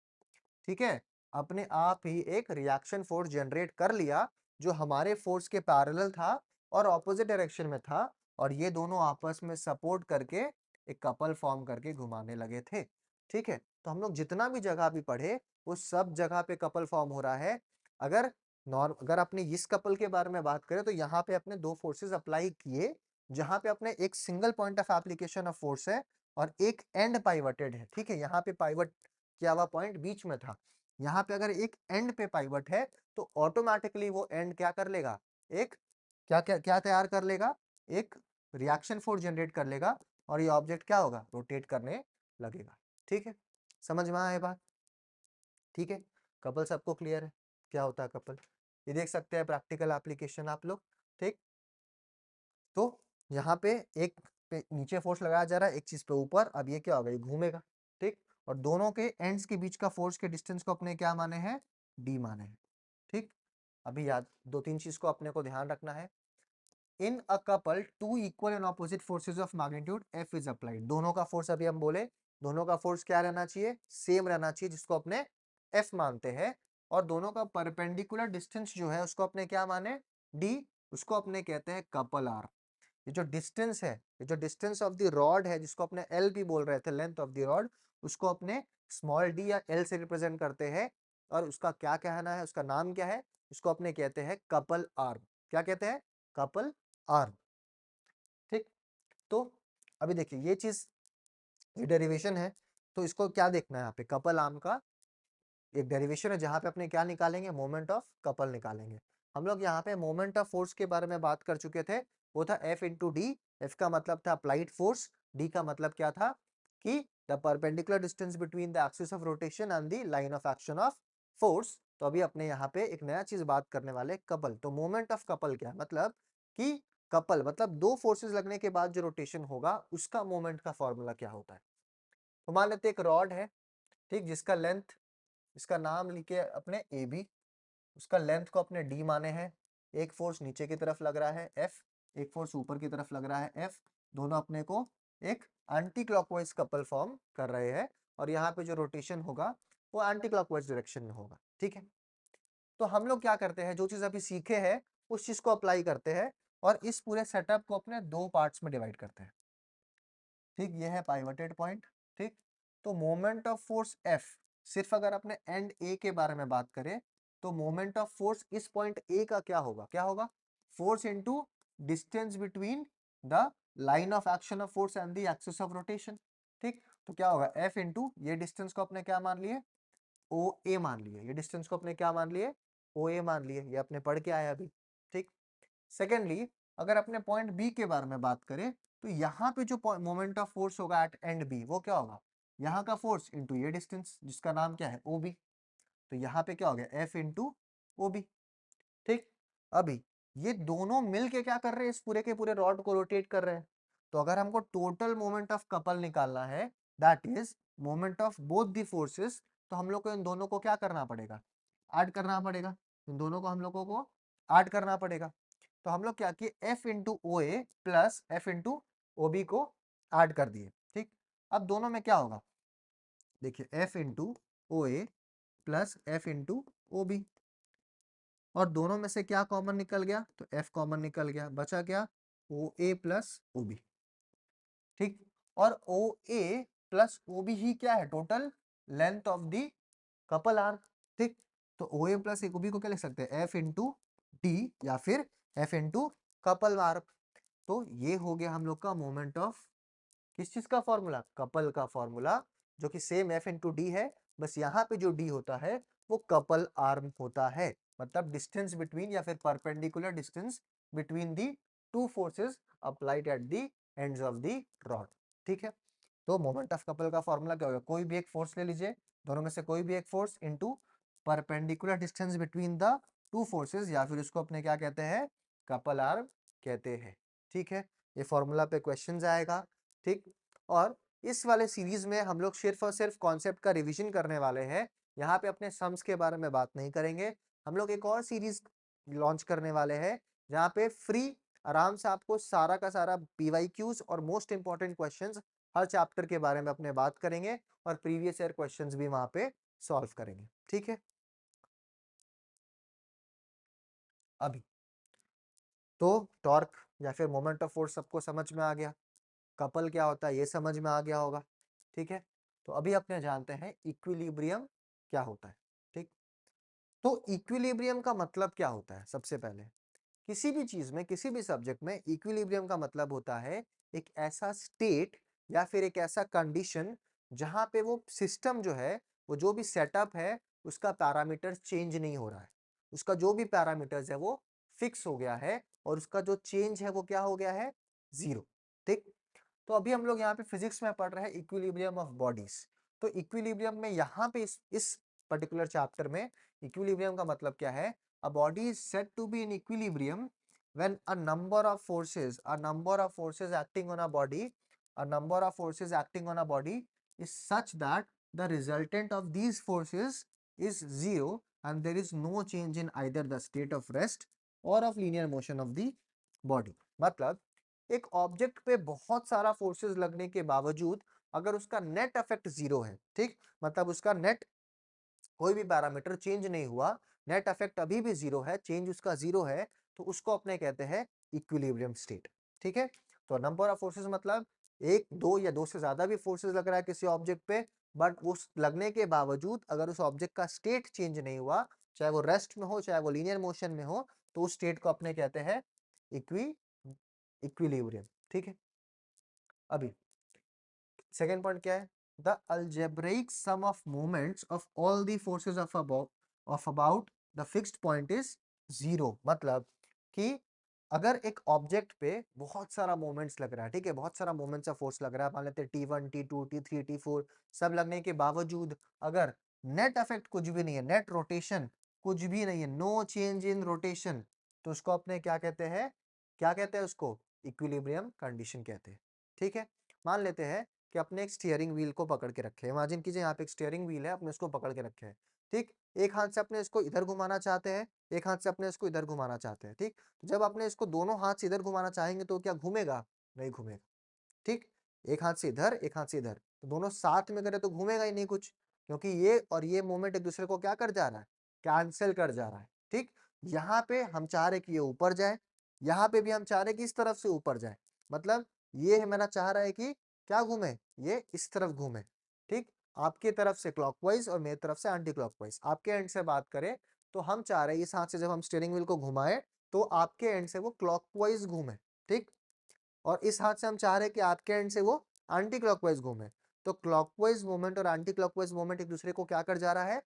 ठीक है। अपने आप ही एक रिएक्शन फोर्स जनरेट कर लिया जो हमारे फोर्स के पैरेलल था और ऑपोजिट डायरेक्शन में था, और ये दोनों आपस में सपोर्ट करके एक कपल फॉर्म करके घुमाने लगे थे, ठीक है। तो हम लोग जितना भी जगह भी पढ़े वो सब जगह पे कपल फॉर्म हो रहा है। अगर अगर अपने इस कपल के बारे में बात करें तो यहाँ पे अपने दो फोर्सेस अप्लाई किए, जहां पे अपने एक single point of application of force है और एक एंड पाइवटेड है, ठीक है। यहाँ पे पाइवट किया हुआ पॉइंट बीच में था, यहाँ पे अगर एक एंड पे पाइवट है तो ऑटोमेटिकली वो एंड क्या कर लेगा, एक क्या क्या क्या तैयार कर लेगा, एक रिएक्शन फोर्स जनरेट कर लेगा और ये ऑब्जेक्ट क्या होगा, रोटेट करने लगेगा, ठीक है। समझ में आए बात, ठीक है। कपल सबको क्लियर है क्या होता है कपल, ये देख सकते हैं प्रैक्टिकल एप्लीकेशन आप लोग, ठीक। तो यहाँ पे एक पे नीचे फोर्स लगाया जा रहा है, एक चीज पे ऊपर, अब ये क्या होगा, ये घूमेगा, ठीक। और दोनों के एंड्स के बीच का फोर्स के डिस्टेंस को अपने क्या माने हैं, डी माने हैं, ठीक। अभी याद दो तीन चीज को अपने को ध्यान रखना है। In a couple two equal and opposite forces of magnitude F is applied, दोनों का फोर्स अभी हम बोले, दोनों का फोर्स क्या रहना चाहिए, सेम रहना चाहिए, जिसको अपने एफ मानते हैं। और दोनों का परपेंडिकुलर डिस्टेंस जो है उसको अपने क्या माने, डी, उसको अपने कहते हैं कपल आर। ये जो डिस्टेंस है, ये जो डिस्टेंस ऑफ द रॉड है जिसको अपने एल भी बोल रहे थे, लेंथ ऑफ द रॉड, उसको अपने स्मॉल डी या एल से रिप्रेजेंट करते हैं। और उसका क्या कहना है, उसका नाम क्या है, उसको अपने कहते हैं कपल आर्म। क्या कहते हैं, कपल आर्म, ठीक। तो अभी देखिए ये चीज, ये डेरिवेशन है, तो इसको क्या देखना है, यहाँ पे कपल आर्म का एक डेरिवेशन है जहां पे अपने क्या निकालेंगे, मोमेंट ऑफ कपल निकालेंगे। हम लोग यहाँ पे मोमेंट ऑफ फोर्स के बारे में बात कर चुके थे, वो था एफ इंटू डी। एफ का मतलब था अप्लाइड फोर्स, डी का मतलब क्या था कि the perpendicular distance between the axis of rotation and the line of action of force. तो अभी अपने यहाँ पे एक नया चीज बात करने वाले, कपल। तो मोमेंट ऑफ कपल क्या मतलब कि कपल मतलब दो फोर्सेस लगने के बाद जो रोटेशन होगा उसका मोमेंट का फॉर्मूला क्या होता है। तो मान लेते एक रॉड है, ठीक, जिसका लेंथ, इसका नाम लिखे अपने ए बी, उसका लेंथ को अपने डी माने हैं, एक फोर्स नीचे की तरफ लग रहा है एफ, एक फोर्स ऊपर की तरफ लग रहा है F, दोनों अपने को एक एंटी क्लॉकवाइज कपल फॉर्म कर रहे हैं और यहाँ पे जो रोटेशन होगा वो एंटी क्लॉकवाइज डायरेक्शन में होगा। ठीक है, तो हम लोग क्या करते हैं, जो चीज अभी सीखे हैं उस चीज को अप्लाई करते हैं और इस पूरे सेटअप को अपने दो पार्ट्स में डिवाइड करते हैं। ठीक, ये है पाइवटेड पॉइंट। ठीक, तो मोमेंट ऑफ फोर्स F, सिर्फ अगर अपने एंड ए के बारे में बात करें तो मोमेंट ऑफ फोर्स इस पॉइंट ए का क्या होगा, क्या होगा, force into distance between the line of action of force and the axis of rotation. ठीक, तो क्या होगा, F इंटू ये डिस्टेंस को अपने क्या मान लिए, ओ ए मान लिए, ये डिस्टेंस को अपने क्या मान लिए, ओ ए मान लिए, ये अपने पढ़ के आया अभी। ठीक, सेकेंडली अगर अपने पॉइंट बी के बारे में बात करें तो यहाँ पे जो मोमेंट ऑफ फोर्स होगा एट एंड बी वो क्या होगा, यहाँ का फोर्स इंटू ये डिस्टेंस जिसका नाम क्या है ओ बी, तो यहाँ पे क्या हो गया एफ इंटू ओ बी। ठीक, अभी ये दोनों मिल के क्या कर रहे हैं, इस पूरे के पूरे रॉड को रोटेट कर रहे हैं। तो अगर हमको टोटल मोमेंट ऑफ कपल निकालना है, that is moment of both the forces, तो हम लोग को इन दोनों को क्या करना पड़ेगा, ऐड करना पड़ेगा, इन दोनों को हम लोगों को ऐड करना पड़ेगा। तो हम लोग क्या किए, F into O A plus F into O B को ऐड कर दिए। ठीक, अब दोनों में क्या होगा, देखिए F into O A plus F into O B, और दोनों में से क्या कॉमन निकल गया, तो एफ कॉमन निकल गया, बचा क्या, ओ ए प्लस ओ बी। ठीक, और ओ ए प्लस ओ बी ही क्या है, total length of the couple arc. ठीक, तो ओ ए प्लस ओ बी को क्या लिख सकते हैं, एफ इंटू डी या फिर एफ इंटू कपल आर्क। तो ये हो गया हम लोग का मोमेंट ऑफ किस चीज का फॉर्मूला, कपल का फॉर्मूला, जो कि सेम एफ इंटू डी है, बस यहाँ पे जो डी होता है वो कपल आर्म होता है, मतलब डिस्टेंस बिटवीन या फिर perpendicular distance between the two forces applied at the ends of the rod. ठीक है, तो मोमेंट ऑफ कपल का फॉर्मूला क्या होगा, कोई भी एक फोर्स ले लीजिए, दोनों में से कोई भी एक force into perpendicular distance between the two forces, या फिर उसको अपने क्या कहते हैं, कपल आर्म कहते हैं। ठीक है, ये फॉर्मूला पे क्वेश्चंस आएगा। ठीक, और इस वाले सीरीज में हम लोग सिर्फ और सिर्फ कॉन्सेप्ट का रिवीजन करने वाले हैं, यहाँ पे अपने सम्स के बारे में बात नहीं करेंगे। हम लोग एक और सीरीज लॉन्च करने वाले हैं जहाँ पे फ्री आराम से आपको सारा का सारा पीवाईक्यूज और मोस्ट इंपॉर्टेंट क्वेश्चंस हर चैप्टर के बारे में अपने बात करेंगे और प्रीवियस ईयर क्वेश्चंस भी वहां पे सॉल्व करेंगे। ठीक है, अभी तो टॉर्क या फिर मोमेंट ऑफ फोर्स सबको समझ में आ गया, कपल क्या होता है ये समझ में आ गया होगा। ठीक है, तो अभी अपने जानते हैं इक्विलिब्रियम क्या होता है। ठीक, तो इक्विलिब्रियम का मतलब क्या होता है, सबसे पहले किसी भी चीज में किसी भी सब्जेक्ट में इक्विलिब्रियम का मतलब होता है एक ऐसा स्टेट या फिर एक ऐसा कंडीशन जहां पे वो सिस्टम जो है, वो जो भी सेटअप है उसका पैरामीटर चेंज नहीं हो रहा है, उसका जो भी पैरामीटर्स है वो फिक्स हो गया है और उसका जो चेंज है वो क्या हो गया है, जीरो। ठीक, तो अभी हम लोग यहाँ पे फिजिक्स में पढ़ रहे हैं इक्विलिब्रियम ऑफ बॉडीज। तो इक्विलिब्रियम में यहाँ पे इस पर्टिकुलर चैप्टर में इक्विलिब्रियम का मतलब क्या है, a body is said to be in equilibrium when a number of forces acting on a body, a number of forces acting on a body is such that the resultant of these forces is zero and there is no change in either the state of rest or of linear motion of the body। मतलब एक object पे बहुत सारा forces लगने के बावजूद अगर उसका नेट इफेक्ट जीरो है, ठीक, मतलब उसका नेट कोई भी पैरामीटर चेंज नहीं हुआ, नेट इफेक्ट अभी भी जीरो है, चेंज उसका जीरो है, तो उसको अपने कहते हैं इक्विलिब्रियम स्टेट। ठीक है, तो नंबर ऑफ फोर्सेस मतलब एक दो या दो से ज्यादा भी फोर्सेस लग रहा है किसी ऑब्जेक्ट पे, बट उस लगने के बावजूद अगर उस ऑब्जेक्ट का स्टेट चेंज नहीं हुआ, चाहे वो रेस्ट में हो चाहे वो लीनियर मोशन में हो, तो उस स्टेट को अपने कहते हैं इक्वी इक्विलिब्रियम। ठीक है, अभी सेकेंड पॉइंट क्या है, the algebraic sum of moments of all the forces of about the fixed point is zero. मतलब कि अगर एक ऑब्जेक्ट पे बहुत सारा मोमेंट्स लग रहा है, ठीक है, बहुत सारा मोमेंट्स ऑफ फोर्स लग रहा है, मान लेते हैं T1 T2 T3 T4, सब लगने के बावजूद अगर नेट इफेक्ट कुछ भी नहीं है, नेट रोटेशन कुछ भी नहीं है, नो चेंज इन रोटेशन, तो उसको अपने क्या कहते हैं, क्या कहते हैं उसको, इक्विलिब्रियम कंडीशन कहते हैं। ठीक है, मान लेते हैं कि अपने एक स्टीयरिंग व्हील को पकड़ के रखे हैं, इमेजिन कीजिए यहाँ पे एक स्टीयरिंग व्हील है, अपने उसको पकड़ के रखे हैं, ठीक, एक हाथ से अपने इसको इधर घुमाना चाहते हैं, एक हाथ से अपने इसको इधर घुमाना चाहते हैं, ठीक। तो जब अपने इसको दोनों हाथ से इधर घुमाना चाहेंगे तो क्या घूमेगा? नहीं घूमेगा, ठीक। एक हाथ से इधर, एक हाथ से इधर, तो दोनों साथ में करें तो घूमेगा ही नहीं कुछ, क्योंकि ये और ये मूवमेंट एक दूसरे को क्या कर जा रहा है? कैंसल कर जा रहा है, ठीक। यहाँ पे हम चाह रहे हैं कि ये ऊपर जाए, यहाँ पे भी हम चाह रहे हैं कि इस तरफ से ऊपर जाए, मतलब ये मेरा चाह रहा है कि क्या घूमे? ये इस तरफ घूमे, ठीक। आपके तरफ से क्लॉकवाइज और मेरी तरफ से एंटी क्लॉकवाइज। आपके एंड से बात करें तो हम चाह रहे हैं इस हाथ से जब हम स्टीयरिंग व्हील को घुमाएं तो आपके एंड से वो क्लॉकवाइज घूमे, ठीक। और इस हाथ से हम चाह रहे हैं कि आपके एंड से वो एंटी क्लॉकवाइज घूमे। तो क्लॉकवाइज मूवमेंट और एंटी क्लॉकवाइज मूवमेंट एक दूसरे को क्या कर जा रहा है?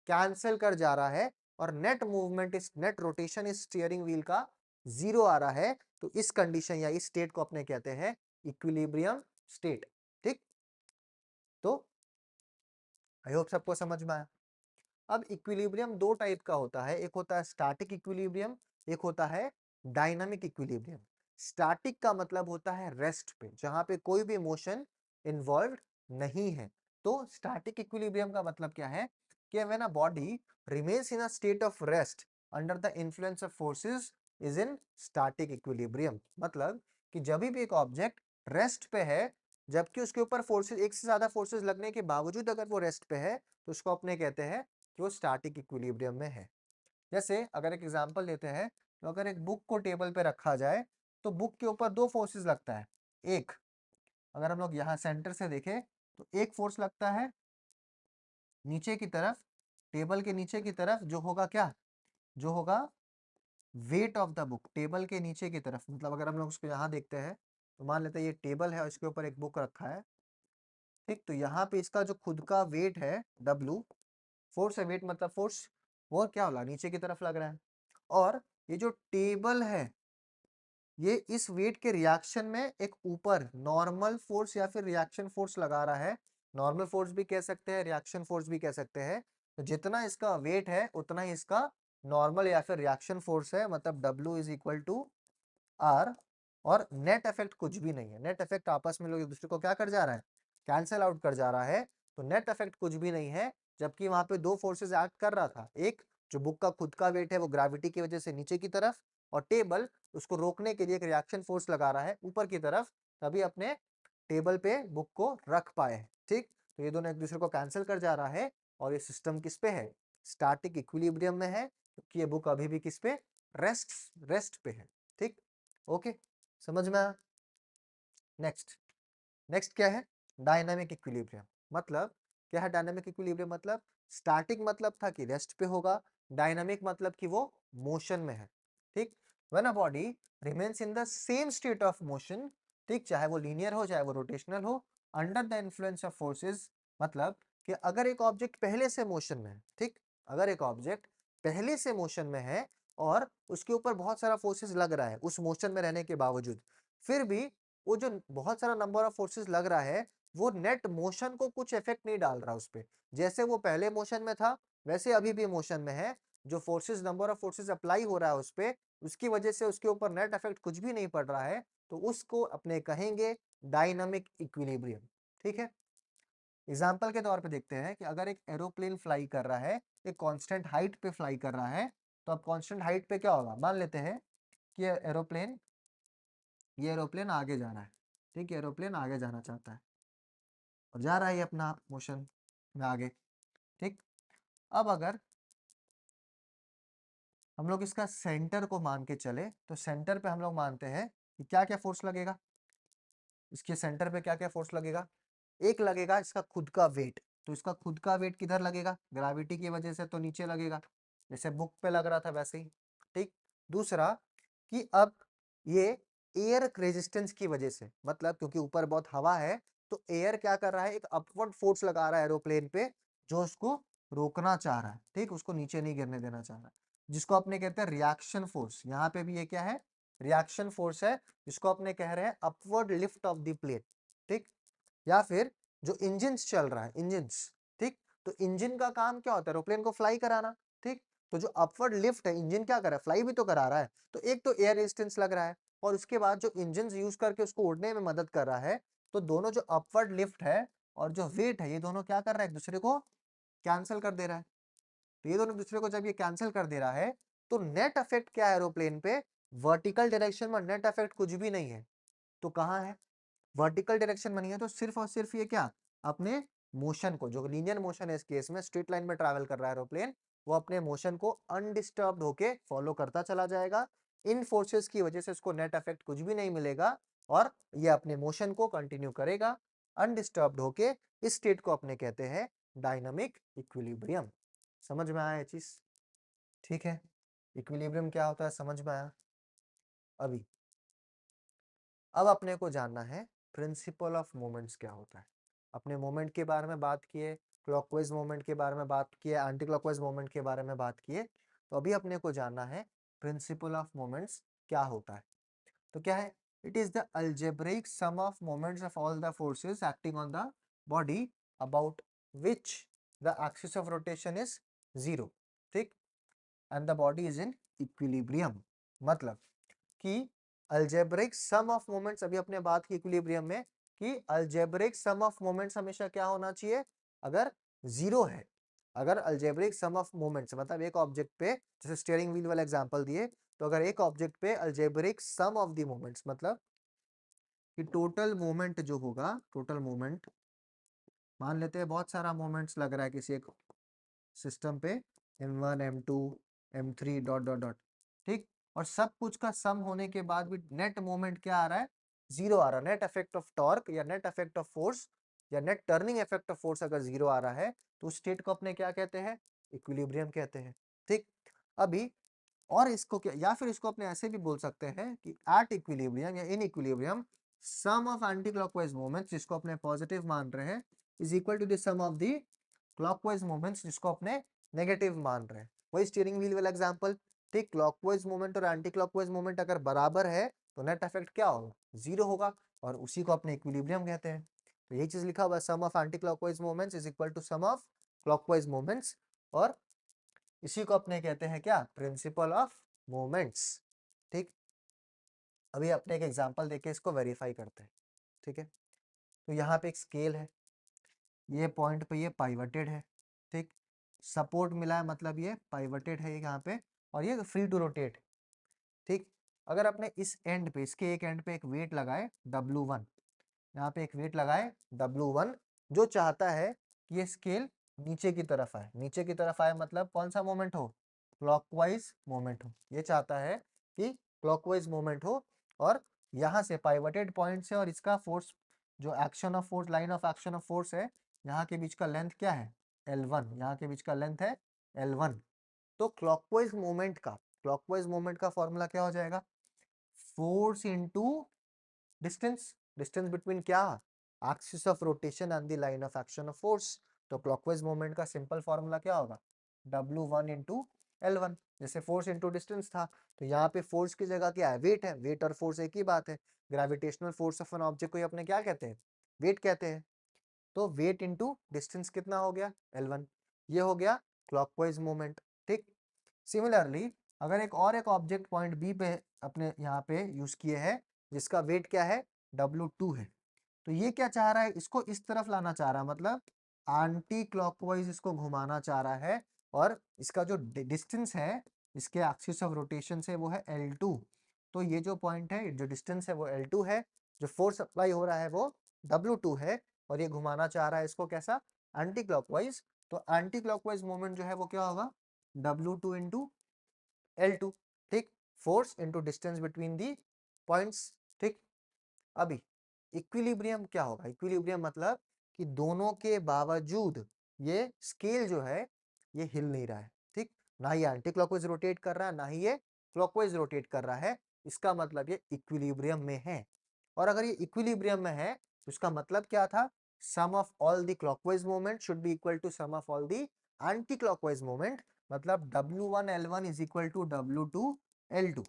कैंसिल कर जा रहा है, और नेट मूवमेंट इस नेट रोटेशन इस स्टीयरिंग व्हील का 0 आ रहा है। तो इस कंडीशन या इस स्टेट को अपने कहते हैं इक्विलिब्रियम स्टेट, ठीक। तो आई होप सबको समझ में आया। अब इक्विलिब्रियम दो टाइप का होता है, एक होता है स्टैटिक इक्विलिब्रियम, एक होता है डायनामिक इक्विलिब्रियम। स्टैटिक का मतलब होता है रेस्ट पे, जहां पे कोई भी मोशन इन्वॉल्व नहीं है। तो स्टैटिक इक्विलिब्रियम का मतलब क्या है कि when a body remains in a state of rest under the influence of forces is in static equilibrium. मतलब कि जब भी एक ऑब्जेक्ट रेस्ट पे है, जबकि उसके ऊपर फोर्सेस, एक से ज्यादा फोर्सेस लगने के बावजूद अगर वो रेस्ट पे है, तो उसको अपने कहते हैं कि वो स्टैटिक इक्विलिब्रियम में है। जैसे अगर एक एग्जांपल लेते हैं, तो अगर एक बुक को टेबल पे रखा जाए तो बुक के ऊपर दो फोर्सेस लगता है। एक, अगर हम लोग यहाँ सेंटर से देखें तो एक फोर्स लगता है नीचे की तरफ, टेबल के नीचे की तरफ, जो होगा क्या? जो होगा weight of the book, table के नीचे की तरफ। मतलब अगर हम लोग उसको यहाँ देखते हैं तो मान लेते हैं ये टेबल है और इसके ऊपर एक बुक रखा है, ठीक। तो यहाँ पे इसका जो खुद का वेट है W, फोर्स है, वेट मतलब फोर्स, वो क्या होगा? नीचे की तरफ लग रहा है। और ये जो टेबल है, ये इस वेट के रिएक्शन में एक ऊपर नॉर्मल फोर्स या फिर रिएक्शन फोर्स लगा रहा है। नॉर्मल फोर्स भी कह सकते हैं, रिएक्शन फोर्स भी कह सकते हैं। तो जितना इसका वेट है उतना ही इसका नॉर्मल या फिर रिएक्शन फोर्स है, मतलब W is equal to R। और नेट इफेक्ट कुछ भी नहीं है, नेट इफेक्ट आपस में लोग एक दूसरे को क्या कर जा रहा है? कैंसिल आउट कर जा रहा है। तो नेट इफेक्ट कुछ भी नहीं है, जबकि वहां पे दो फोर्सेस एक्ट कर रहा था। एक, जो बुक का खुद का वेट है वो ग्रेविटी की वजह से नीचे की तरफ, और टेबल उसको रोकने के लिए एक रिएक्शन फोर्स लगा रहा है ऊपर की तरफ, तभी अपने टेबल पे बुक को रख पाए, ठीक। तो ये दोनों एक दूसरे को कैंसिल कर जा रहा है, और ये सिस्टम किस पे है? स्टैटिक इक्विलिब्रियम में है, क्योंकि ये बुक अभी भी किस पे? रेस्ट रेस्ट पे है, ठीक। ओके, समझ में आया? नेक्स्ट, नेक्स्ट क्या है? Dynamic equilibrium. मतलब क्या है डायनामिक इक्विलिब्रियम? मतलब स्टैटिक मतलब था कि रेस्ट पे होगा, डायनामिक मतलब कि वो मोशन में है, ठीक। When a body remains in the same state of motion, ठीक, चाहे वो लीनियर हो चाहे वो रोटेशनल हो, under the influence of forces, मतलब कि अगर एक ऑब्जेक्ट पहले से मोशन में है, ठीक, अगर एक ऑब्जेक्ट पहले से मोशन में है और उसके ऊपर बहुत सारा फोर्सेस लग रहा है उस मोशन में रहने के बावजूद, फिर भी वो जो बहुत सारा नंबर ऑफ फोर्सेस लग रहा है, वो नेट मोशन को कुछ इफेक्ट नहीं डाल रहा उस पे। जैसे वो पहले मोशन में था वैसे अभी भी मोशन में है। जो forces, number of forces apply हो रहा है उस पे, उसकी वजह से उसके ऊपर नेट इफेक्ट कुछ भी नहीं पड़ रहा है, तो उसको अपने कहेंगे डायनामिक इक्विलिब्रियम, ठीक है। एग्जाम्पल के तौर पे देखते हैं कि अगर एक एरोप्लेन फ्लाई कर रहा है, एक कांस्टेंट हाइट पे फ्लाई कर रहा है, तो अब कांस्टेंट हाइट पे क्या होगा? मान लेते हैं कि ये एरोप्लेन आगे जा रहा है, ठीक है, एरोप्लेन आगे जाना चाहता है और जा रहा है ये अपना मोशन में आगे, ठीक। अब अगर हम लोग इसका सेंटर को मान के चले, तो सेंटर पे हम लोग मानते हैं कि क्या क्या फोर्स लगेगा? इसके सेंटर पे क्या क्या फोर्स लगेगा? एक लगेगा इसका खुद का वेट, तो इसका खुद का वेट किधर लगेगा? ग्रेविटी की वजह से तो नीचे लगेगा, जैसे बुक पे लग रहा था वैसे ही, ठीक। दूसरा, कि अब ये एयर रेजिस्टेंस की वजह से, मतलब क्योंकि ऊपर बहुत हवा है, तो एयर क्या कर रहा है? एक अपवर्ड फोर्स लगा रहा है एरोप्लेन पे, जो उसको रोकना चाह रहा है, ठीक, उसको नीचे नहीं गिरने देना चाह रहा है, जिसको अपने कहते हैं रिएक्शन फोर्स। यहाँ पे भी ये क्या है? रिएक्शन फोर्स है, जिसको अपने कह रहे हैं upward lift of the plane, ठीक। या फिर जो इंजन चल रहा है, इंजन, ठीक, तो इंजन का काम क्या होता है? एरोप्लेन को फ्लाई कराना, ठीक। तो जो अपवर्ड लिफ्ट है, इंजन क्या कर रहा है? फ्लाई भी तो करा रहा है। तो एक तो एयर रेजिस्टेंस लग रहा है, और उसके बाद जो इंजन यूज करके उसको उड़ने में मदद कर रहा है, तो दोनों जो अपवर्ड लिफ्ट है और जो वेट है, ये दोनों क्या कर रहा है? एक दूसरे को कैंसिल कर दे रहा है, तो ये दोनों दूसरे को जब ये कैंसिल कर दे रहा है तो नेट इफेक्ट क्या है एरोप्लेन पे, वर्टिकल डायरेक्शन में नेट इफेक्ट कुछ भी नहीं है। तो कहाँ है, वर्टिकल डायरेक्शन में नहीं है, तो सिर्फ और सिर्फ ये क्या, अपने मोशन को, जो लीनियर मोशन है इस केस में, स्ट्रेट लाइन में ट्रैवल कर रहा है एरोप्लेन, वो अपने मोशन को अनडिस्टर्ब्ड होके फॉलो करता चला जाएगा। इन फोर्सेस की वजह से उसको नेट इफेक्ट कुछ भी नहीं मिलेगा और ये अपने मोशन को कंटिन्यू करेगा अनडिस्टर्ब्ड होके। इस स्टेट को अपने कहते हैं डायनामिक इक्विलिब्रियम। समझ में आया ये चीज? ठीक है, इक्विलिब्रियम क्या होता है समझ में आया। अभी अब अपने को जानना है प्रिंसिपल ऑफ मोमेंट्स क्या होता है। अपने मोमेंट के बारे में बात किए, क्लॉकवाइज मोमेंट के बारे में बात किए, एंटी क्लॉकवाइज मोमेंट के बारे में बात किए, तो अभी अपने को जानना है प्रिंसिपल ऑफ मोमेंट्स क्या होता है। तो क्या है, it is the algebraic sum of moments of all the forces acting on the body about which the axis of rotation is zero, ठीक, and the body is in equilibrium. मतलब कि algebraic sum of moments, अभी अपने बात की equilibrium में कि algebraic sum of moments हमेशा क्या होना चाहिए, अगर जीरो है, अगर अलजेब्रिक सम ऑफ मोमेंट्स मतलब एक ऑब्जेक्ट पे, जैसे स्टीयरिंग व्हील वाला एग्जांपल दिए, तो अगर एक ऑब्जेक्ट पे algebraic sum of the moments मतलब कि टोटल मोमेंट जो होगा, टोटल मोमेंट मान लेते हैं बहुत सारा मोमेंट्स लग रहा है किसी एक सिस्टम पे, m1 m2 m3 dot dot dot, ठीक, और सब कुछ का सम होने के बाद भी नेट मोमेंट क्या आ रहा है, जीरो आ रहा है। नेट इफेक्ट ऑफ टॉर्क या नेट इफेक्ट ऑफ फोर्स या net turning effect of force अगर जीरो आ रहा है तो उस स्टेट को अपने क्या कहते हैं, इक्विलिब्रियम कहते हैं। ठीक, अभी और इसको क्या, या फिर इसको अपने ऐसे भी बोल सकते हैं कि एट इक्विलिब्रियम या in equilibrium sum of anti clockwise moments, जिसको अपने पॉजिटिव मान रहे हैं, is equal to the sum of the clockwise moments, जिसको अपने नेगेटिव मान रहे हैं। वही स्टीयरिंग व्हील वाला एग्जांपल, ठीक, क्लॉकवाइज मोमेंट और एंटी क्लॉकवाइज मोमेंट अगर बराबर है तो नेट इफेक्ट क्या होगा, जीरो होगा, और उसी को अपने इक्विलिब्रियम कहते हैं। तो यही चीज लिखा हुआ है, sum of anti clockwise moments is equal to sum of clockwise moments, और इसी को अपने कहते हैं क्या, प्रिंसिपल ऑफ मोमेंट्स। ठीक, अभी अपने एक एग्जांपल देके इसको वेरीफाई करते हैं। ठीक है, तो यहाँ पे एक स्केल है, ये पॉइंट पे ये पाइवटेड है, ठीक, सपोर्ट मिला है मतलब ये पाइवटेड है यहाँ पे, और ये फ्री टू रोटेट। ठीक, अगर अपने इस एंड पे, इसके एक एंड पे एक वेट लगाए W1, यहाँ पे एक वेट लगाए W1, जो चाहता है कि ये स्केल नीचे की तरफ आए, नीचे की तरफ आए मतलब कौन सा मोमेंट हो, क्लॉकवाइज मोमेंट हो। ये चाहता है कि क्लॉकवाइज मोमेंट हो, और यहाँ से पाइवटेड पॉइंट से और इसका फोर्स, जो action of force, line of action of force है, यहाँ के बीच का लेंथ क्या है, L1, यहाँ के बीच का लेंथ है L1। तो क्लॉकवाइज मोमेंट का फॉर्मूला क्या हो जाएगा, force into distance, distance between क्या, axis of rotation and the line of action of force. तो क्लॉकवाइज मोमेंट का सिंपल फॉर्मूला क्या होगा, W1 इंटू L1, जैसे फोर्स इंटू डिस्टेंस था, तो यहाँ पे फोर्स की जगह क्या है, वेट है, वेट और फोर्स एक ही बात है। Gravitational force of an object को अपने क्या कहते हैं, वेट कहते हैं। तो वेट इंटू डिस्टेंस कितना हो गया, L1, ये हो गया क्लॉकवाइज मोमेंट। ठीक, सिमिलरली अगर एक ऑब्जेक्ट पॉइंट बी पे अपने यहाँ पे यूज किए हैं, जिसका वेट क्या है, W2 है, तो ये क्या चाह रहा है, इसको इस तरफ लाना चाह रहा है, मतलब एंटी क्लॉकवाइज इसको घुमाना चाह रहा है, और इसका जो डिस्टेंस है इसके एक्सिस ऑफ रोटेशन से वो है L2। तो ये जो पॉइंट है, जो डिस्टेंस है वो L2 है, जो फोर्स अप्लाई हो रहा है वो W2 है, और ये घुमाना चाह रहा है इसको कैसा, एंटी क्लॉकवाइज। तो एंटी क्लॉकवाइज मोमेंट जो है वो क्या होगा, W2 इंटू L2। ठीक, force into distance between the points. ठीक, अभी इक्विलिब्रियम क्या होगा, इक्विलिब्रियम मतलब कि दोनों के बावजूद ये स्केल जो है ये हिल नहीं रहा है। ठीक, ना ये एंटी क्लॉकवाइज रोटेट कर रहा है, ना ही ये क्लॉकवाइज रोटेट कर रहा है, इसका मतलब ये इक्विलिब्रियम में है। और अगर ये इक्विलिब्रियम में है तो इसका मतलब क्या था, sum of all the clockwise moment should be equal to sum of all the anti clockwise moment, मतलब W1 L1 is equal to W2 L2।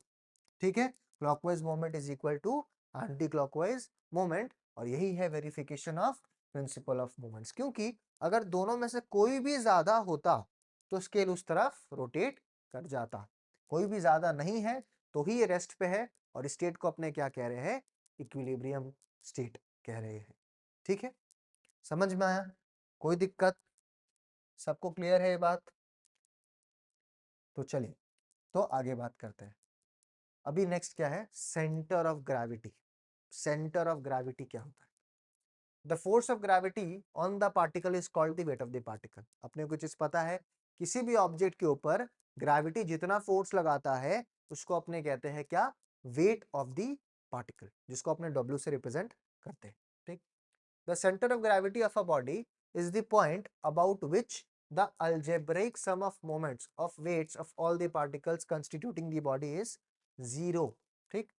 ठीक है, clockwise moment is equal to anti clockwise moment, और यही है verification of principle of moments. क्योंकि अगर दोनों में से कोई भी ज्यादा होता तो स्केल उस तरफ रोटेट कर जाता, कोई भी ज्यादा नहीं है तो ही ये रेस्ट पे है, और स्टेट को अपने क्या कह रहे हैं, इक्विलिब्रियम स्टेट कह रहे हैं। ठीक है, समझ में आया, कोई दिक्कत, सबको क्लियर है ये बात। तो चलिए, तो आगे बात करते हैं। अभी नेक्स्ट क्या है, centre of gravity. Centre of gravity क्या होता है? The force of gravity on the particle is called the weight of the particle. अपने को चीज पता है, किसी भी ऑब्जेक्ट के ऊपर ग्रेविटी जितना फोर्स लगाता है उसको अपने कहते हैं क्या, वेट ऑफ द पार्टिकल, जिसको अपने डब्ल्यू से रिप्रेजेंट करते हैं। ठीक। The centre of gravity of a body is the point about which the algebraic sum of moments of weights of all the particles constituting the body is zero। ठीक,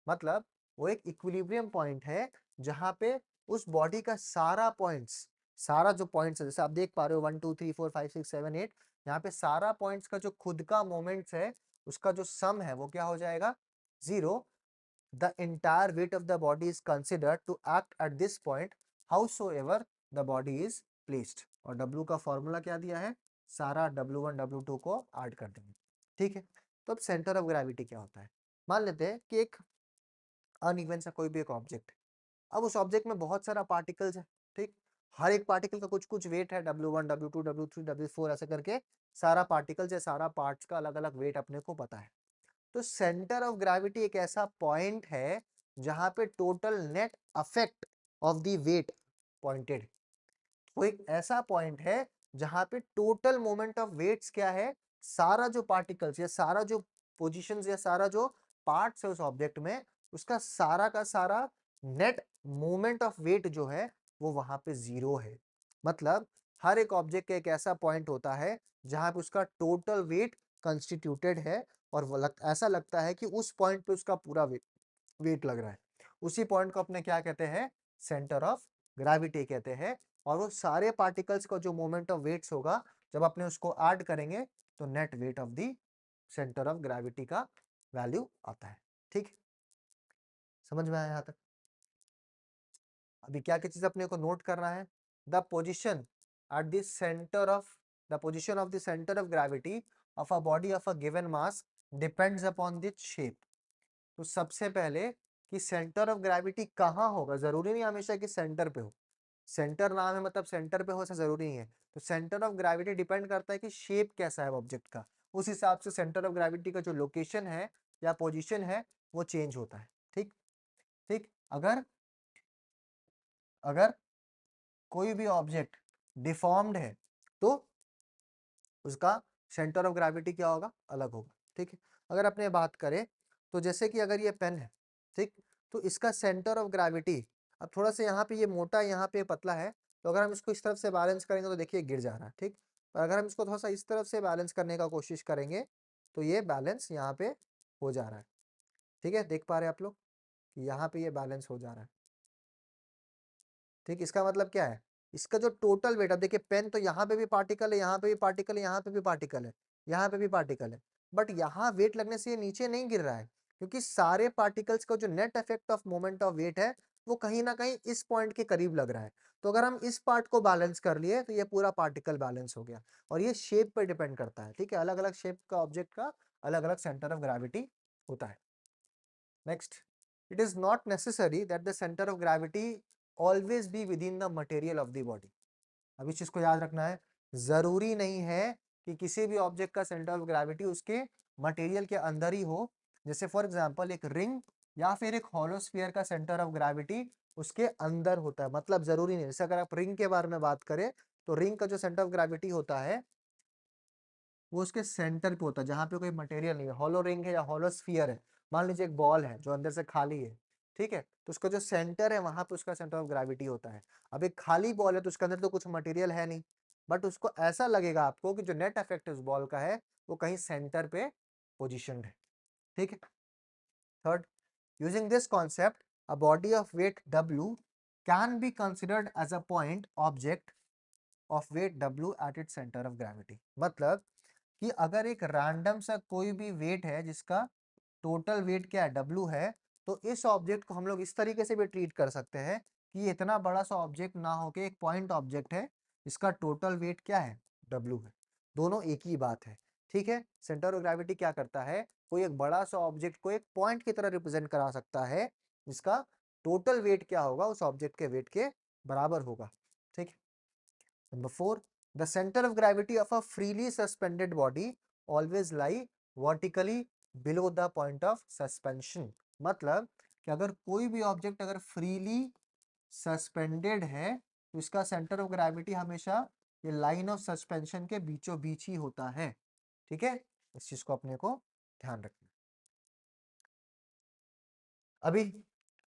मतलब वो एक इक्विलिब्रियम पॉइंट है जहां पे उस बॉडी का सारा पॉइंट्स, सारा जो पॉइंट्स है, जैसे आप देख पा रहे हो 1 2 3 4 5 6 7 8, यहाँ पे सारा पॉइंट्स का जो खुद का मोमेंट्स है उसका जो सम है वो क्या हो जाएगा, zero. The entire weight of the body is considered to act at this point howsoever the body is placed। और W का फॉर्मूला क्या दिया है, सारा W1 W2 को ऐड कर देंगे। ठीक है, तो अब सेंटर ऑफ ग्रेविटी क्या होता है, मान लेते हैं कि एक अनइवन सा कोई भी एक ऑब्जेक्ट, अब उस ऑब्जेक्ट में बहुत सारा पार्टिकल्स है। ठीक, हर एक पार्टिकल का कुछ कुछ वेट है, W1 W2 W3 W4 ऐसे करके सारा पार्टिकल्स है, सारा पार्ट्स का अलग अलग वेट अपने को पता है। तो सेंटर ऑफ ग्रेविटी एक ऐसा पॉइंट है जहां पे total net affect of the weight pointed, वो एक ऐसा पॉइंट है जहां पे टोटल मोमेंट ऑफ वेट्स क्या है, सारा जो पार्टिकल्स या सारा जो पोजीशंस या सारा जो पार्ट्स है उस ऑब्जेक्ट में, उसका सारा का सारा नेट मोमेंट ऑफ वेट जो है वो वहां पे जीरो है। मतलब हर एक ऑब्जेक्ट का एक ऐसा पॉइंट होता है जहां पे उसका टोटल वेट कंस्टिट्यूटेड है और ऐसा लगता है कि उस पॉइंट पे उसका पूरा वेट लग रहा है। उसी पॉइंट को अपने क्या कहते हैं, सेंटर ऑफ ग्रेविटी कहते हैं। और वो सारे पार्टिकल्स का जो मोमेंट ऑफ वेट्स होगा, जब अपने उसको ऐड करेंगे तो net weight of the centre of gravity का वैल्यू आता है। ठीक, समझ में आया यहाँ तक? अभी क्या क्या चीज अपने को नोट करना है, the position at the centre of, the position of the centre of gravity of a body of a given mass depends upon the shape. तो सबसे पहले कि सेंटर ऑफ ग्रेविटी कहाँ होगा, जरूरी नहीं हमेशा कि सेंटर पे हो, सेंटर नाम है मतलब सेंटर पे हो ऐसा जरूरी नहीं है। तो सेंटर ऑफ ग्रेविटी डिपेंड करता है कि शेप कैसा है ऑब्जेक्ट का, उस हिसाब से सेंटर ऑफ ग्रेविटी का जो लोकेशन है या पोजीशन है वो चेंज होता है। ठीक, ठीक, अगर अगर कोई भी ऑब्जेक्ट डिफॉर्म्ड है तो उसका सेंटर ऑफ ग्रेविटी क्या होगा, अलग होगा। ठीक है, अगर अपने बात करें तो जैसे कि अगर ये पेन है, ठीक, तो इसका सेंटर ऑफ ग्रेविटी, अब थोड़ा सा यहाँ पे ये मोटा यहाँ पे पतला है, तो अगर हम इसको इस तरफ से बैलेंस करेंगे तो देखिए गिर जा रहा है। ठीक, और अगर हम इसको थोड़ा सा इस तरफ से बैलेंस करने का कोशिश करेंगे तो ये बैलेंस यहाँ पे हो जा रहा है। ठीक है, देख पा रहे हैं आप लोग कि यहाँ पे ये बैलेंस हो जा रहा है। ठीक, इसका मतलब क्या है, इसका जो टोटल वेट, अब देखिए पेन तो यहाँ पे भी पार्टिकल है, यहाँ पे भी पार्टिकल है, यहाँ पे भी पार्टिकल है, यहाँ पे भी पार्टिकल है, बट यहाँ वेट लगने से ये नीचे नहीं गिर रहा है, क्योंकि सारे पार्टिकल्स का जो net effect of moment of weight है वो कहीं ना कहीं इस पॉइंट के करीब लग रहा है। तो अगर हम इस पार्ट को बैलेंस कर लिए तो ये पूरा पार्टिकल बैलेंस हो गया। और ये शेप पर डिपेंड करता है। ठीक है, अलग अलग शेप का ऑब्जेक्ट का अलग अलग सेंटर ऑफ ग्रेविटी होता है। Next, it is not necessary that the center of gravity always be within the material of the body। अब इस चीज को याद रखना है, जरूरी नहीं है कि किसी भी ऑब्जेक्ट का सेंटर ऑफ ग्रेविटी उसके मटेरियल के अंदर ही हो। जैसे फॉर एग्जांपल एक रिंग या फिर एक हॉलो स्फीयर का सेंटर ऑफ ग्रेविटी उसके अंदर होता है, मतलब जरूरी नहीं। जैसे अगर आप रिंग के बारे में बात करें तो रिंग का जो सेंटर ऑफ ग्रेविटी होता है वो उसके सेंटर पे होता है, जहां पे कोई मटेरियल नहीं है। हॉलो रिंग है या हॉलो स्फीयर है, मान लीजिए एक बॉल है जो अंदर से खाली है, ठीक है, तो उसका जो सेंटर है वहां पे उसका सेंटर ऑफ ग्रेविटी होता है। अब एक खाली बॉल है तो उसके अंदर तो कुछ मटेरियल है नहीं, बट उसको ऐसा लगेगा आपको कि जो नेट इफेक्ट उस बॉल का है वो कहीं सेंटर पे पोजिशन है। ठीक है, third, using this concept a body of weight W can be considered as a point object of weight W at its centre of gravity. मतलब कि अगर एक रैंडम सा कोई भी वेट है जिसका टोटल वेट क्या है, W है, तो इस ऑब्जेक्ट को हम लोग इस तरीके से भी ट्रीट कर सकते हैं कि ये इतना बड़ा सा ऑब्जेक्ट ना होके एक पॉइंट ऑब्जेक्ट है जिसका टोटल वेट क्या है, W है। दोनों एक ही बात है। ठीक है, सेंटर ऑफ ग्रेविटी क्या करता है, कोई एक बड़ा सा ऑब्जेक्ट को एक पॉइंट की तरह रिप्रेजेंट करा सकता है जिसका टोटल वेट क्या होगा उस ऑब्जेक्ट के वेट के बराबर होगा। ठीक है, Number 4, the center of gravity of a freely suspended body always lie vertically below the point of suspension. मतलब कि अगर कोई भी ऑब्जेक्ट अगर फ्रीली सस्पेंडेड है तो इसका सेंटर ऑफ ग्रेविटी हमेशा ये लाइन ऑफ सस्पेंशन के बीचों बीच ही होता है। ठीक है, इस चीज को अपने को ध्यान रखना। अभी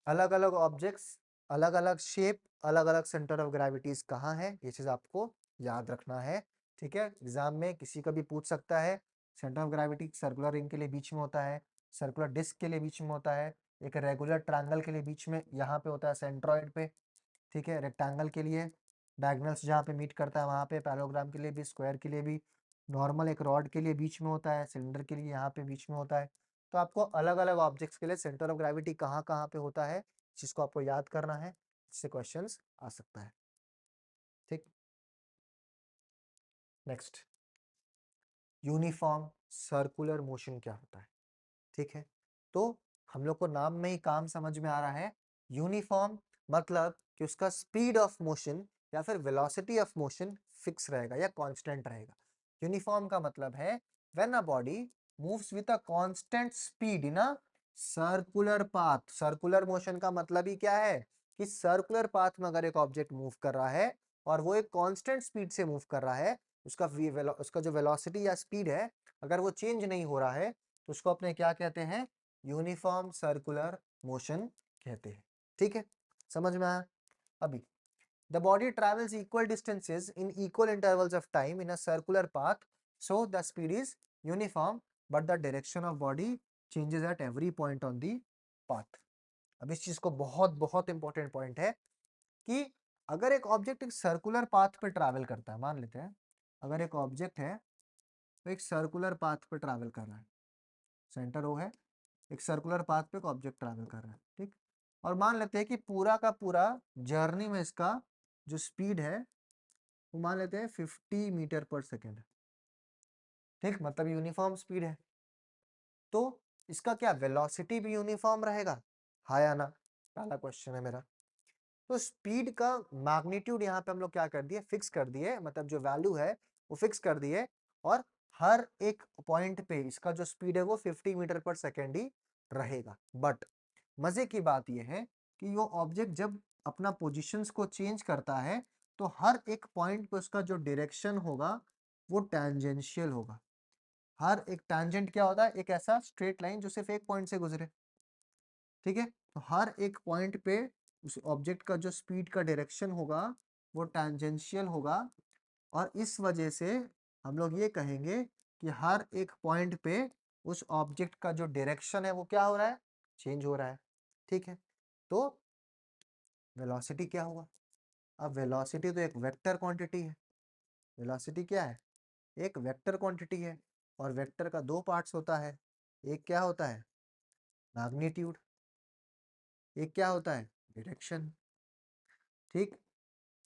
अलग अलग ऑब्जेक्ट्स, अलग अलग शेप, अलग अलग सेंटर ऑफ ग्रेविटीज कहाँ है, ये चीज आपको याद रखना है। ठीक है, एग्जाम में किसी का भी पूछ सकता है। Centre of gravity circular ring के लिए बीच में होता है, सर्कुलर डिस्क के लिए बीच में होता है, एक रेगुलर ट्रायंगल के लिए बीच में यहाँ पे होता है सेंट्रॉइड पे। ठीक है, रेक्टेंगल के लिए डायगोनल्स जहाँ पे मीट करता है वहाँ पे, पैरेललोग्राम के लिए भी, स्क्वायर के लिए भी, नॉर्मल एक रॉड के लिए बीच में होता है, सिलेंडर के लिए यहाँ पे बीच में होता है। तो आपको अलग अलग ऑब्जेक्ट्स के लिए सेंटर ऑफ ग्रेविटी कहाँ कहाँ पे होता है, जिसको आपको याद करना है, इससे क्वेश्चंस आ सकता है। ठीक, नेक्स्ट, यूनिफॉर्म सर्कुलर मोशन क्या होता है। ठीक है, तो हम लोग को नाम में ही काम समझ में आ रहा है। यूनिफॉर्म मतलब कि उसका स्पीड ऑफ मोशन या फिर वेलोसिटी ऑफ मोशन फिक्स रहेगा या कांस्टेंट रहेगा। यूनिफॉर्म का मतलब है when a body moves with a constant speed in a circular path. Circular motion का मतलब ही क्या है कि सर्कुलर पाथ में अगर एक ऑब्जेक्ट मूव कर रहा है और वो एक कांस्टेंट स्पीड से मूव कर रहा है, उसका जो वेलोसिटी या स्पीड है अगर वो चेंज नहीं हो रहा है तो उसको अपने क्या कहते हैं, यूनिफॉर्म सर्कुलर मोशन कहते हैं। ठीक है, समझ में आया। अभी the body travels equal distances in equal intervals of time in a circular path, so the speed is uniform but the direction of body changes at every point on the path. अब इस चीज को बहुत बहुत important point है कि अगर एक ऑब्जेक्ट एक सर्कुलर पाथ पे ट्रैवल करता है, मान लेते हैं अगर एक ऑब्जेक्ट है तो एक सर्कुलर पाथ पे ट्रैवल कर रहा है, सेंटर ओ है, एक सर्कुलर पाथ पे एक ऑब्जेक्ट ट्रैवल कर रहा है। ठीक, और मान लेते हैं कि पूरा का पूरा जर्नी में इसका जो स्पीड है वो मान लेते हैं 50 मीटर पर सेकेंड। ठीक, मतलब यूनिफॉर्म स्पीड है, तो इसका क्या वेलोसिटी भी यूनिफॉर्म रहेगा, हाँ या ना, पहला क्वेश्चन है मेरा। तो स्पीड का मैग्नीट्यूड यहाँ पे हम लोग क्या कर दिए, फिक्स कर दिए, मतलब जो वैल्यू है वो फिक्स कर दिए, और हर एक पॉइंट पे इसका जो स्पीड है वो 50 मीटर पर सेकेंड ही रहेगा। बट मजे की बात यह है कि वो ऑब्जेक्ट जब अपना पोजीशंस को चेंज करता है तो हर एक पॉइंट पे उसका जो डायरेक्शन होगा वो टैंजेंशियल होगा। हर एक टैंजेंट क्या होता है, एक ऐसा स्ट्रेट लाइन जो सिर्फ एक पॉइंट से गुजरे। ठीक है, तो हर एक पॉइंट पे उस ऑब्जेक्ट का जो स्पीड का डायरेक्शन होगा वो टैंजेंशियल होगा, और इस वजह से हम लोग ये कहेंगे कि हर एक पॉइंट पे उस ऑब्जेक्ट का जो डायरेक्शन है वो क्या हो रहा है, चेंज हो रहा है। ठीक है, तो वेलोसिटी क्या हुआ, अब वेलोसिटी तो एक वेक्टर क्वांटिटी है। वेलोसिटी क्या है, एक वेक्टर क्वांटिटी है, और वेक्टर का दो पार्ट्स होता है, एक क्या होता है मैग्नीट्यूड, एक क्या होता है डायरेक्शन। ठीक,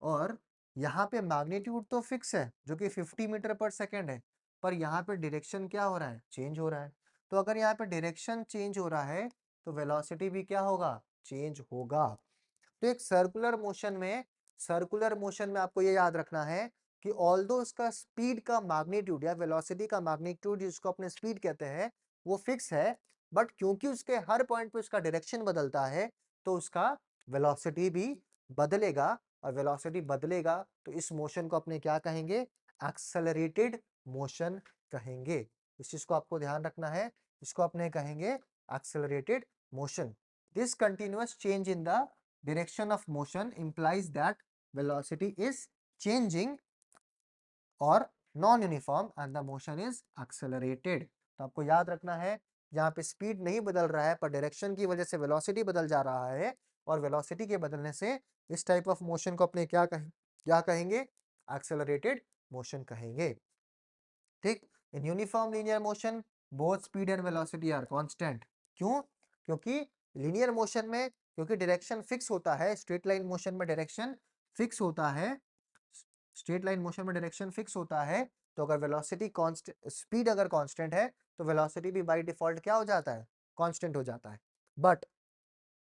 और यहाँ पे मैग्नीट्यूड तो फिक्स है जो कि 50 मीटर पर सेकेंड है, पर यहाँ पे डायरेक्शन क्या हो रहा है, चेंज हो रहा है। तो अगर यहाँ पे डायरेक्शन चेंज हो रहा है तो वेलोसिटी भी क्या होगा, चेंज होगा। तो एक सर्कुलर मोशन में आपको ये याद रखना है कि ऑल्दो उसका स्पीड का मैग्नीट्यूड या वेलोसिटी का मैग्नीट्यूड जिसको अपने स्पीड कहते हैं वो फिक्स है, बट क्योंकि उसके हर पॉइंट पे उसका डायरेक्शन बदलता है तो उसका वेलोसिटी भी बदलेगा, और वेलोसिटी बदलेगा तो इस मोशन को अपने क्या कहेंगे, एक्सेलरेटेड मोशन कहेंगे। इस चीज को आपको ध्यान रखना है, इसको अपने कहेंगे accelerated motion. This continuous change in the direction of motion implies that velocity is changing or non-uniform and the motion is accelerated। तो आपको याद रखना है यहाँ पे स्पीड नहीं बदल रहा है पर डायरेक्शन की वजह से वेलोसिटी बदल जा रहा है, और वेलोसिटी के बदलने से इस टाइप ऑफ मोशन को अपने क्या कहेंगे, एक्सेलरेटेड मोशन कहेंगे। ठीक, in uniform linear motion both speed and velocity are constant. क्यों, क्योंकि लीनियर मोशन में क्योंकि डायरेक्शन फिक्स होता है, स्ट्रेट लाइन मोशन में डायरेक्शन फिक्स होता है, स्ट्रेट लाइन मोशन में डायरेक्शन फिक्स होता है, तो अगर वेलोसिटी कांस्टेंट, स्पीड अगर कांस्टेंट है तो वेलोसिटी भी बाय डिफॉल्ट क्या हो जाता है, कांस्टेंट हो जाता है।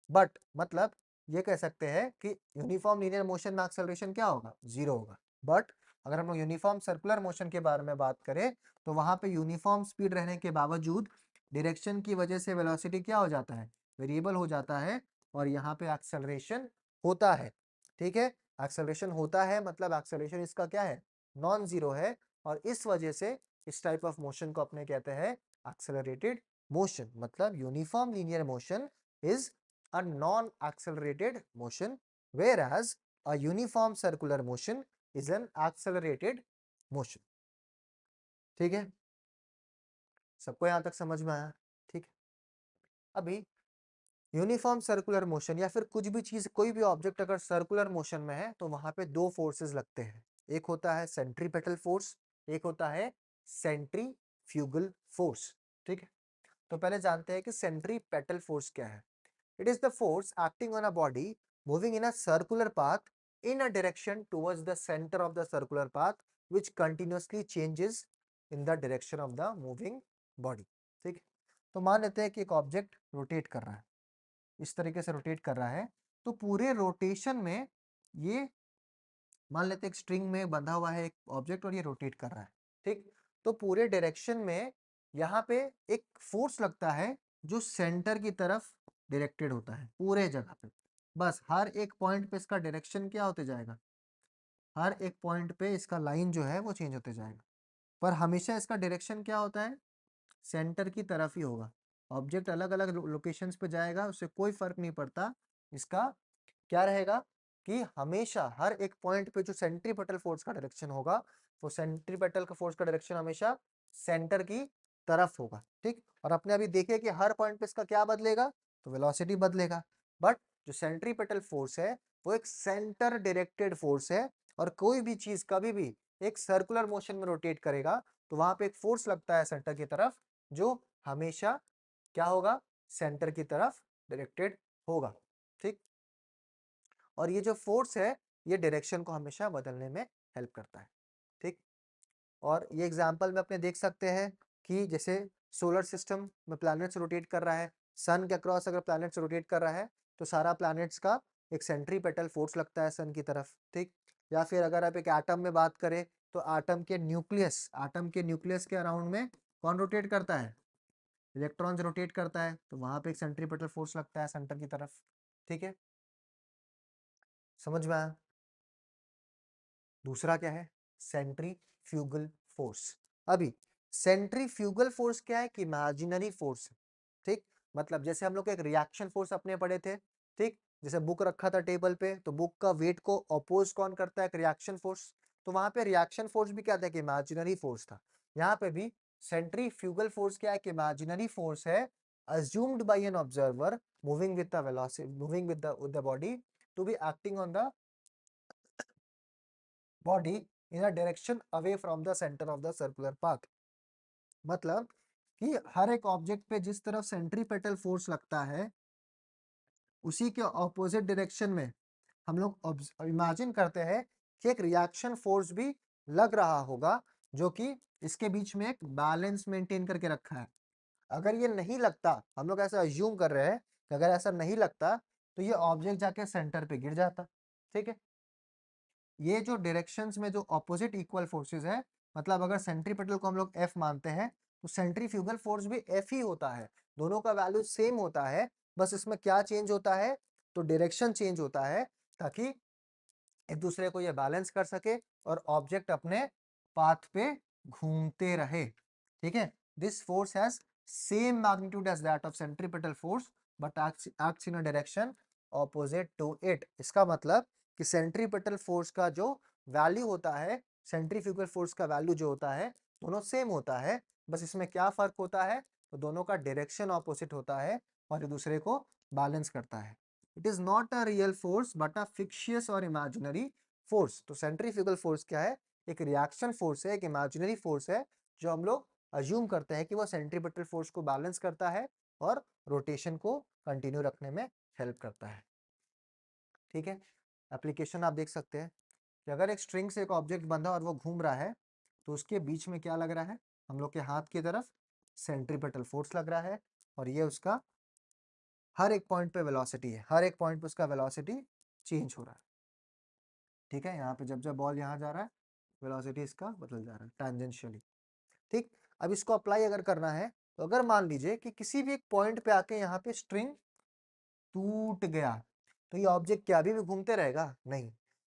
बट मतलब ये कह सकते हैं कि यूनिफॉर्म लीनियर मोशन में एक्सेलरेशन क्या होगा, जीरो होगा। बट अगर हम लोग यूनिफॉर्म सर्कुलर मोशन के बारे में बात करें तो वहां पे यूनिफॉर्म स्पीड रहने के बावजूद डायरेक्शन की वजह से वेलोसिटी क्या हो जाता है, वेरिएबल हो जाता है, और यहाँ पे एक्सेलरेशन होता है। ठीक है, एक्सेलरेशन होता है मतलब एक्सेलरेशन इसका क्या है, नॉन जीरो है, और इस वजह से इस टाइप ऑफ मोशन को अपने कहते हैं एक्सेलरेटेड मोशन। मतलब uniform linear motion is a non accelerated motion, whereas a uniform circular motion is an accelerated motion। ठीक है, सबको यहां तक समझ में आया? ठीक है, अभी यूनिफॉर्म सर्कुलर मोशन या फिर कुछ भी चीज, कोई भी ऑब्जेक्ट अगर सर्कुलर मोशन में है तो वहां पे दो फोर्सेस लगते हैं। एक होता है सेंट्रीपेटल फोर्स, एक होता है सेंट्रीफ्यूगल फोर्स। ठीक है, तो पहले जानते हैं कि सेंट्रीपेटल फोर्स क्या है। It is the force acting on a body moving in a circular path in a direction towards the center of the circular path which continuously changes in the direction of the moving body। ठीक है, तो मान लेते हैं कि एक object rotate कर रहा है, इस तरीके से रोटेट कर रहा है, तो पूरे रोटेशन में ये, मान लेते हैं एक स्ट्रिंग में बंधा हुआ है एक ऑब्जेक्ट और ये रोटेट कर रहा है। ठीक, तो पूरे डायरेक्शन में यहाँ पे एक फोर्स लगता है जो सेंटर की तरफ डायरेक्टेड होता है पूरे जगह पे। बस हर एक पॉइंट पे इसका डायरेक्शन क्या होते जाएगा, हर एक पॉइंट पे इसका लाइन जो है वो चेंज होते जाएगा, पर हमेशा इसका डायरेक्शन क्या होता है, सेंटर की तरफ ही होगा। ऑब्जेक्ट अलग अलग लोकेशंस पे जाएगा, उससे कोई फर्क नहीं पड़ता, इसका क्या रहेगा कि हमेशा हर एक पॉइंट पे जो सेंट्रीपेटल फोर्स का डायरेक्शन होगा, वो सेंट्रीपेटल का फोर्स का डायरेक्शन हमेशा सेंटर की तरफ होगा। ठीक, और अपने अभी देखे कि हर पॉइंट पे इसका क्या बदलेगा, तो वेलोसिटी बदलेगा। बट जो सेंट्रीपेटल फोर्स है वो एक सेंटर डायरेक्टेड फोर्स है, और कोई भी चीज कभी भी एक सर्कुलर मोशन में रोटेट करेगा तो वहां पे एक फोर्स लगता है सेंटर की तरफ, जो हमेशा क्या होगा, सेंटर की तरफ डायरेक्टेड होगा। ठीक, और ये जो फोर्स है ये डायरेक्शन को हमेशा बदलने में हेल्प करता है। ठीक, और ये एग्जांपल में अपने देख सकते हैं कि जैसे सोलर सिस्टम में प्लैनेट्स रोटेट कर रहा है, सन के अक्रॉस अगर प्लैनेट्स रोटेट कर रहा है तो सारा प्लैनेट्स का एक सेंट्रीपेटल फोर्स लगता है सन की तरफ। ठीक, या फिर अगर आप एक एटम में बात करें तो आटम के न्यूक्लियस के अराउंड में कौन रोटेट करता है, इलेक्ट्रॉन्स रोटेट करता है, तो वहां पे एक सेंट्रीपेटल फोर्स लगता है सेंटर की तरफ। ठीक है, समझ में आया? दूसरा क्या है, सेंट्रीफ्यूगल फोर्स। अभी सेंट्रीफ्यूगल फोर्स क्या है कि इमेजिनरी फोर्स। ठीक, मतलब जैसे हम लोग एक रिएक्शन फोर्स अपने पढ़े थे। ठीक, जैसे बुक रखा था टेबल पे तो बुक का वेट को अपोज कौन करता है, एक रिएक्शन फोर्स। तो वहां पे रिएक्शन फोर्स भी क्या था कि इमेजिनरी फोर्स था। यहाँ पे भी सेंट्रीफ्यूगल फोर्स क्या है कि इमेजिनरी फोर्स है, assumed by an observer moving with the velocity, moving with the body to be acting on the body in a direction away from the center of the circular path। मतलब कि हर एक object पे जिस तरफ centripetal force लगता है उसी के ऑपोजिट डायरेक्शन में हम लोग इमेजिन करते हैं कि एक रिएक्शन फोर्स भी लग रहा होगा, जो कि इसके बीच में एक बैलेंस मेंटेन करके रखा है। अगर ये नहीं लगता, हम लोग ऐसा अज्यूम कर रहे हैं कि अगर ऐसा नहीं लगता तो ये ऑब्जेक्ट जाके सेंटर पे गिर जाता। ठीक है, ये जो डायरेक्शंस में जो ऑपोजिट इक्वल फोर्सेस है, मतलब अगर सेंट्रीपेटल को हम लोग एफ मानते हैं तो सेंट्रीफ्यूगल फोर्स भी एफ ही होता है, दोनों का वैल्यू सेम होता है। बस इसमें क्या चेंज होता है, तो डायरेक्शन चेंज होता है, ताकि एक दूसरे को ये बैलेंस कर सके और ऑब्जेक्ट अपने पाथ पे घूमते रहे। ठीक है, this force has same magnitude as that of centripetal force but acts in a direction opposite to it. इसका मतलब कि सेंट्रीपेटल फोर्स का जो वैल्यू होता है, सेंट्रीफ्यूगल फोर्स का वैल्यू जो होता है, दोनों सेम होता है। बस इसमें क्या फर्क होता है, तो दोनों का डायरेक्शन ऑपोजिट होता है और एक दूसरे को बैलेंस करता है। It is not a real force but a fictitious और इमेजिनरी फोर्स। तो सेंट्रीफ्यूगल फोर्स क्या है, एक रिएक्शन फोर्स है, एक इमेजिनरी फोर्स है, जो हम लोग अज्यूम करते हैं कि वो सेंट्रीपेटल फोर्स को बैलेंस करता है और रोटेशन को कंटिन्यू रखने में हेल्प करता है। ठीक है, एप्लीकेशन आप देख सकते हैं कि अगर एक स्ट्रिंग से एक ऑब्जेक्ट बंधा और वो घूम रहा है तो उसके बीच में क्या लग रहा है, हम लोग के हाथ की तरफ सेंट्रीपेटल फोर्स लग रहा है, और ये उसका हर एक पॉइंट पे वेलोसिटी है, हर एक पॉइंट पे उसका वेलोसिटी चेंज हो रहा है। ठीक है, यहाँ पे जब जब बॉल यहाँ जा रहा है वेलोसिटी इसका बदल जा रहा है टेंजेंशियली। ठीक, अब इसको अप्लाई अगर करना है तो अगर मान लीजिए कि किसी भी एक पॉइंट पे आके यहाँ पे स्ट्रिंग टूट गया, तो ये ऑब्जेक्ट क्या अभी भी घूमते रहेगा? नहीं,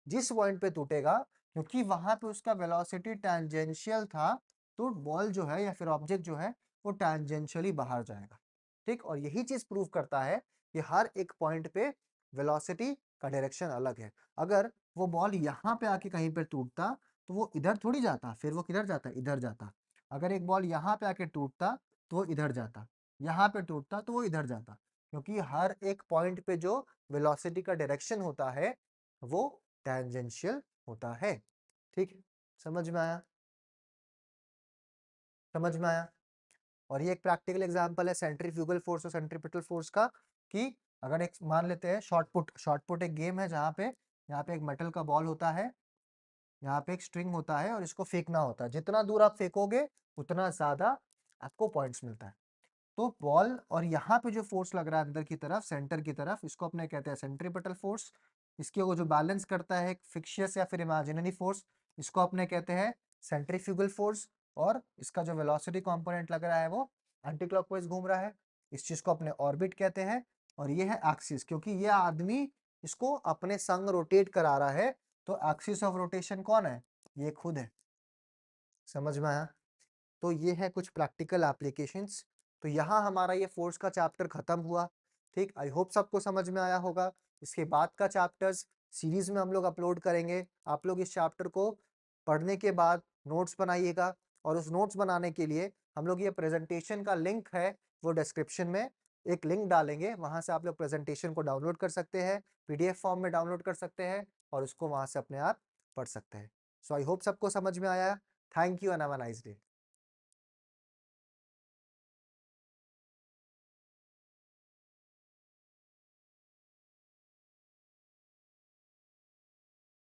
जिस पॉइंट पे टूटेगा, क्योंकि वहां पे उसका वेलोसिटी टैंजेंशियल था, तो बॉल जो है या फिर ऑब्जेक्ट जो है वो टैंजेंशियली बाहर जाएगा। ठीक, और यही चीज प्रूव करता है कि हर एक पॉइंट पे वेलोसिटी का डायरेक्शन अलग है। अगर वो बॉल यहाँ पे आके कहीं पे टूटता तो वो इधर थोड़ी जाता, फिर वो किधर जाता? इधर जाता। अगर एक बॉल यहाँ पे आके टूटता तो वो इधर जाता, यहाँ पे टूटता तो वो इधर जाता, क्योंकि हर एक पॉइंट पे जो वेलोसिटी का डायरेक्शन होता है वो टैंजेंशियल होता है। ठीक, समझ में आया? समझ में आया? और ये एक प्रैक्टिकल एग्जांपल है सेंट्रीफ्यूगल फोर्स और सेंट्रीपिटल फोर्स का, कि अगर एक मान लेते हैं शॉट पुट एक गेम है जहाँ पे यहाँ पे एक मेटल का बॉल होता है, यहाँ पे एक स्ट्रिंग होता है और इसको फेंकना होता है। जितना दूर आप फेंकोगे उतना ज्यादा आपको पॉइंट्स मिलता है। तो बॉल और यहाँ पे जो फोर्स लग रहा है अंदर की तरफ, सेंटर की तरफ, इसको अपने कहते हैं सेंट्रीपिटल फोर्स। इसके वो जो बैलेंस करता है फिक्शियस या फिर इमेजिनरी फोर्स, इसको अपने कहते हैं सेंट्रीफ्यूगल फोर्स। और इसका जो वेलोसिटी कंपोनेंट लग रहा है वो एंटी क्लॉकवाइज घूम रहा है, इस चीज को अपने ऑर्बिट कहते हैं। और ये है एक्सिस, क्योंकि ये आदमी इसको अपने संग रोटेट करा रहा है, तो एक्सिस ऑफ रोटेशन कौन है? ये खुद है। समझ में आया? तो ये है कुछ प्रैक्टिकल एप्लीकेशंस। तो यहाँ हमारा ये फोर्स का चैप्टर खत्म हुआ। ठीक, आई होप सबको समझ में आया होगा। इसके बाद का चैप्टर्स सीरीज में हम लोग अपलोड करेंगे। आप लोग इस चैप्टर को पढ़ने के बाद नोट्स बनाइएगा, और उस नोट्स बनाने के लिए हम लोग ये प्रेजेंटेशन का लिंक है वो डिस्क्रिप्शन में एक लिंक डालेंगे, वहां से आप लोग प्रेजेंटेशन को डाउनलोड कर सकते हैं, पीडीएफ फॉर्म में डाउनलोड कर सकते हैं और उसको वहां से अपने आप पढ़ सकते हैं। सो आई होप सबको समझ में आया। Thank you and have a nice day.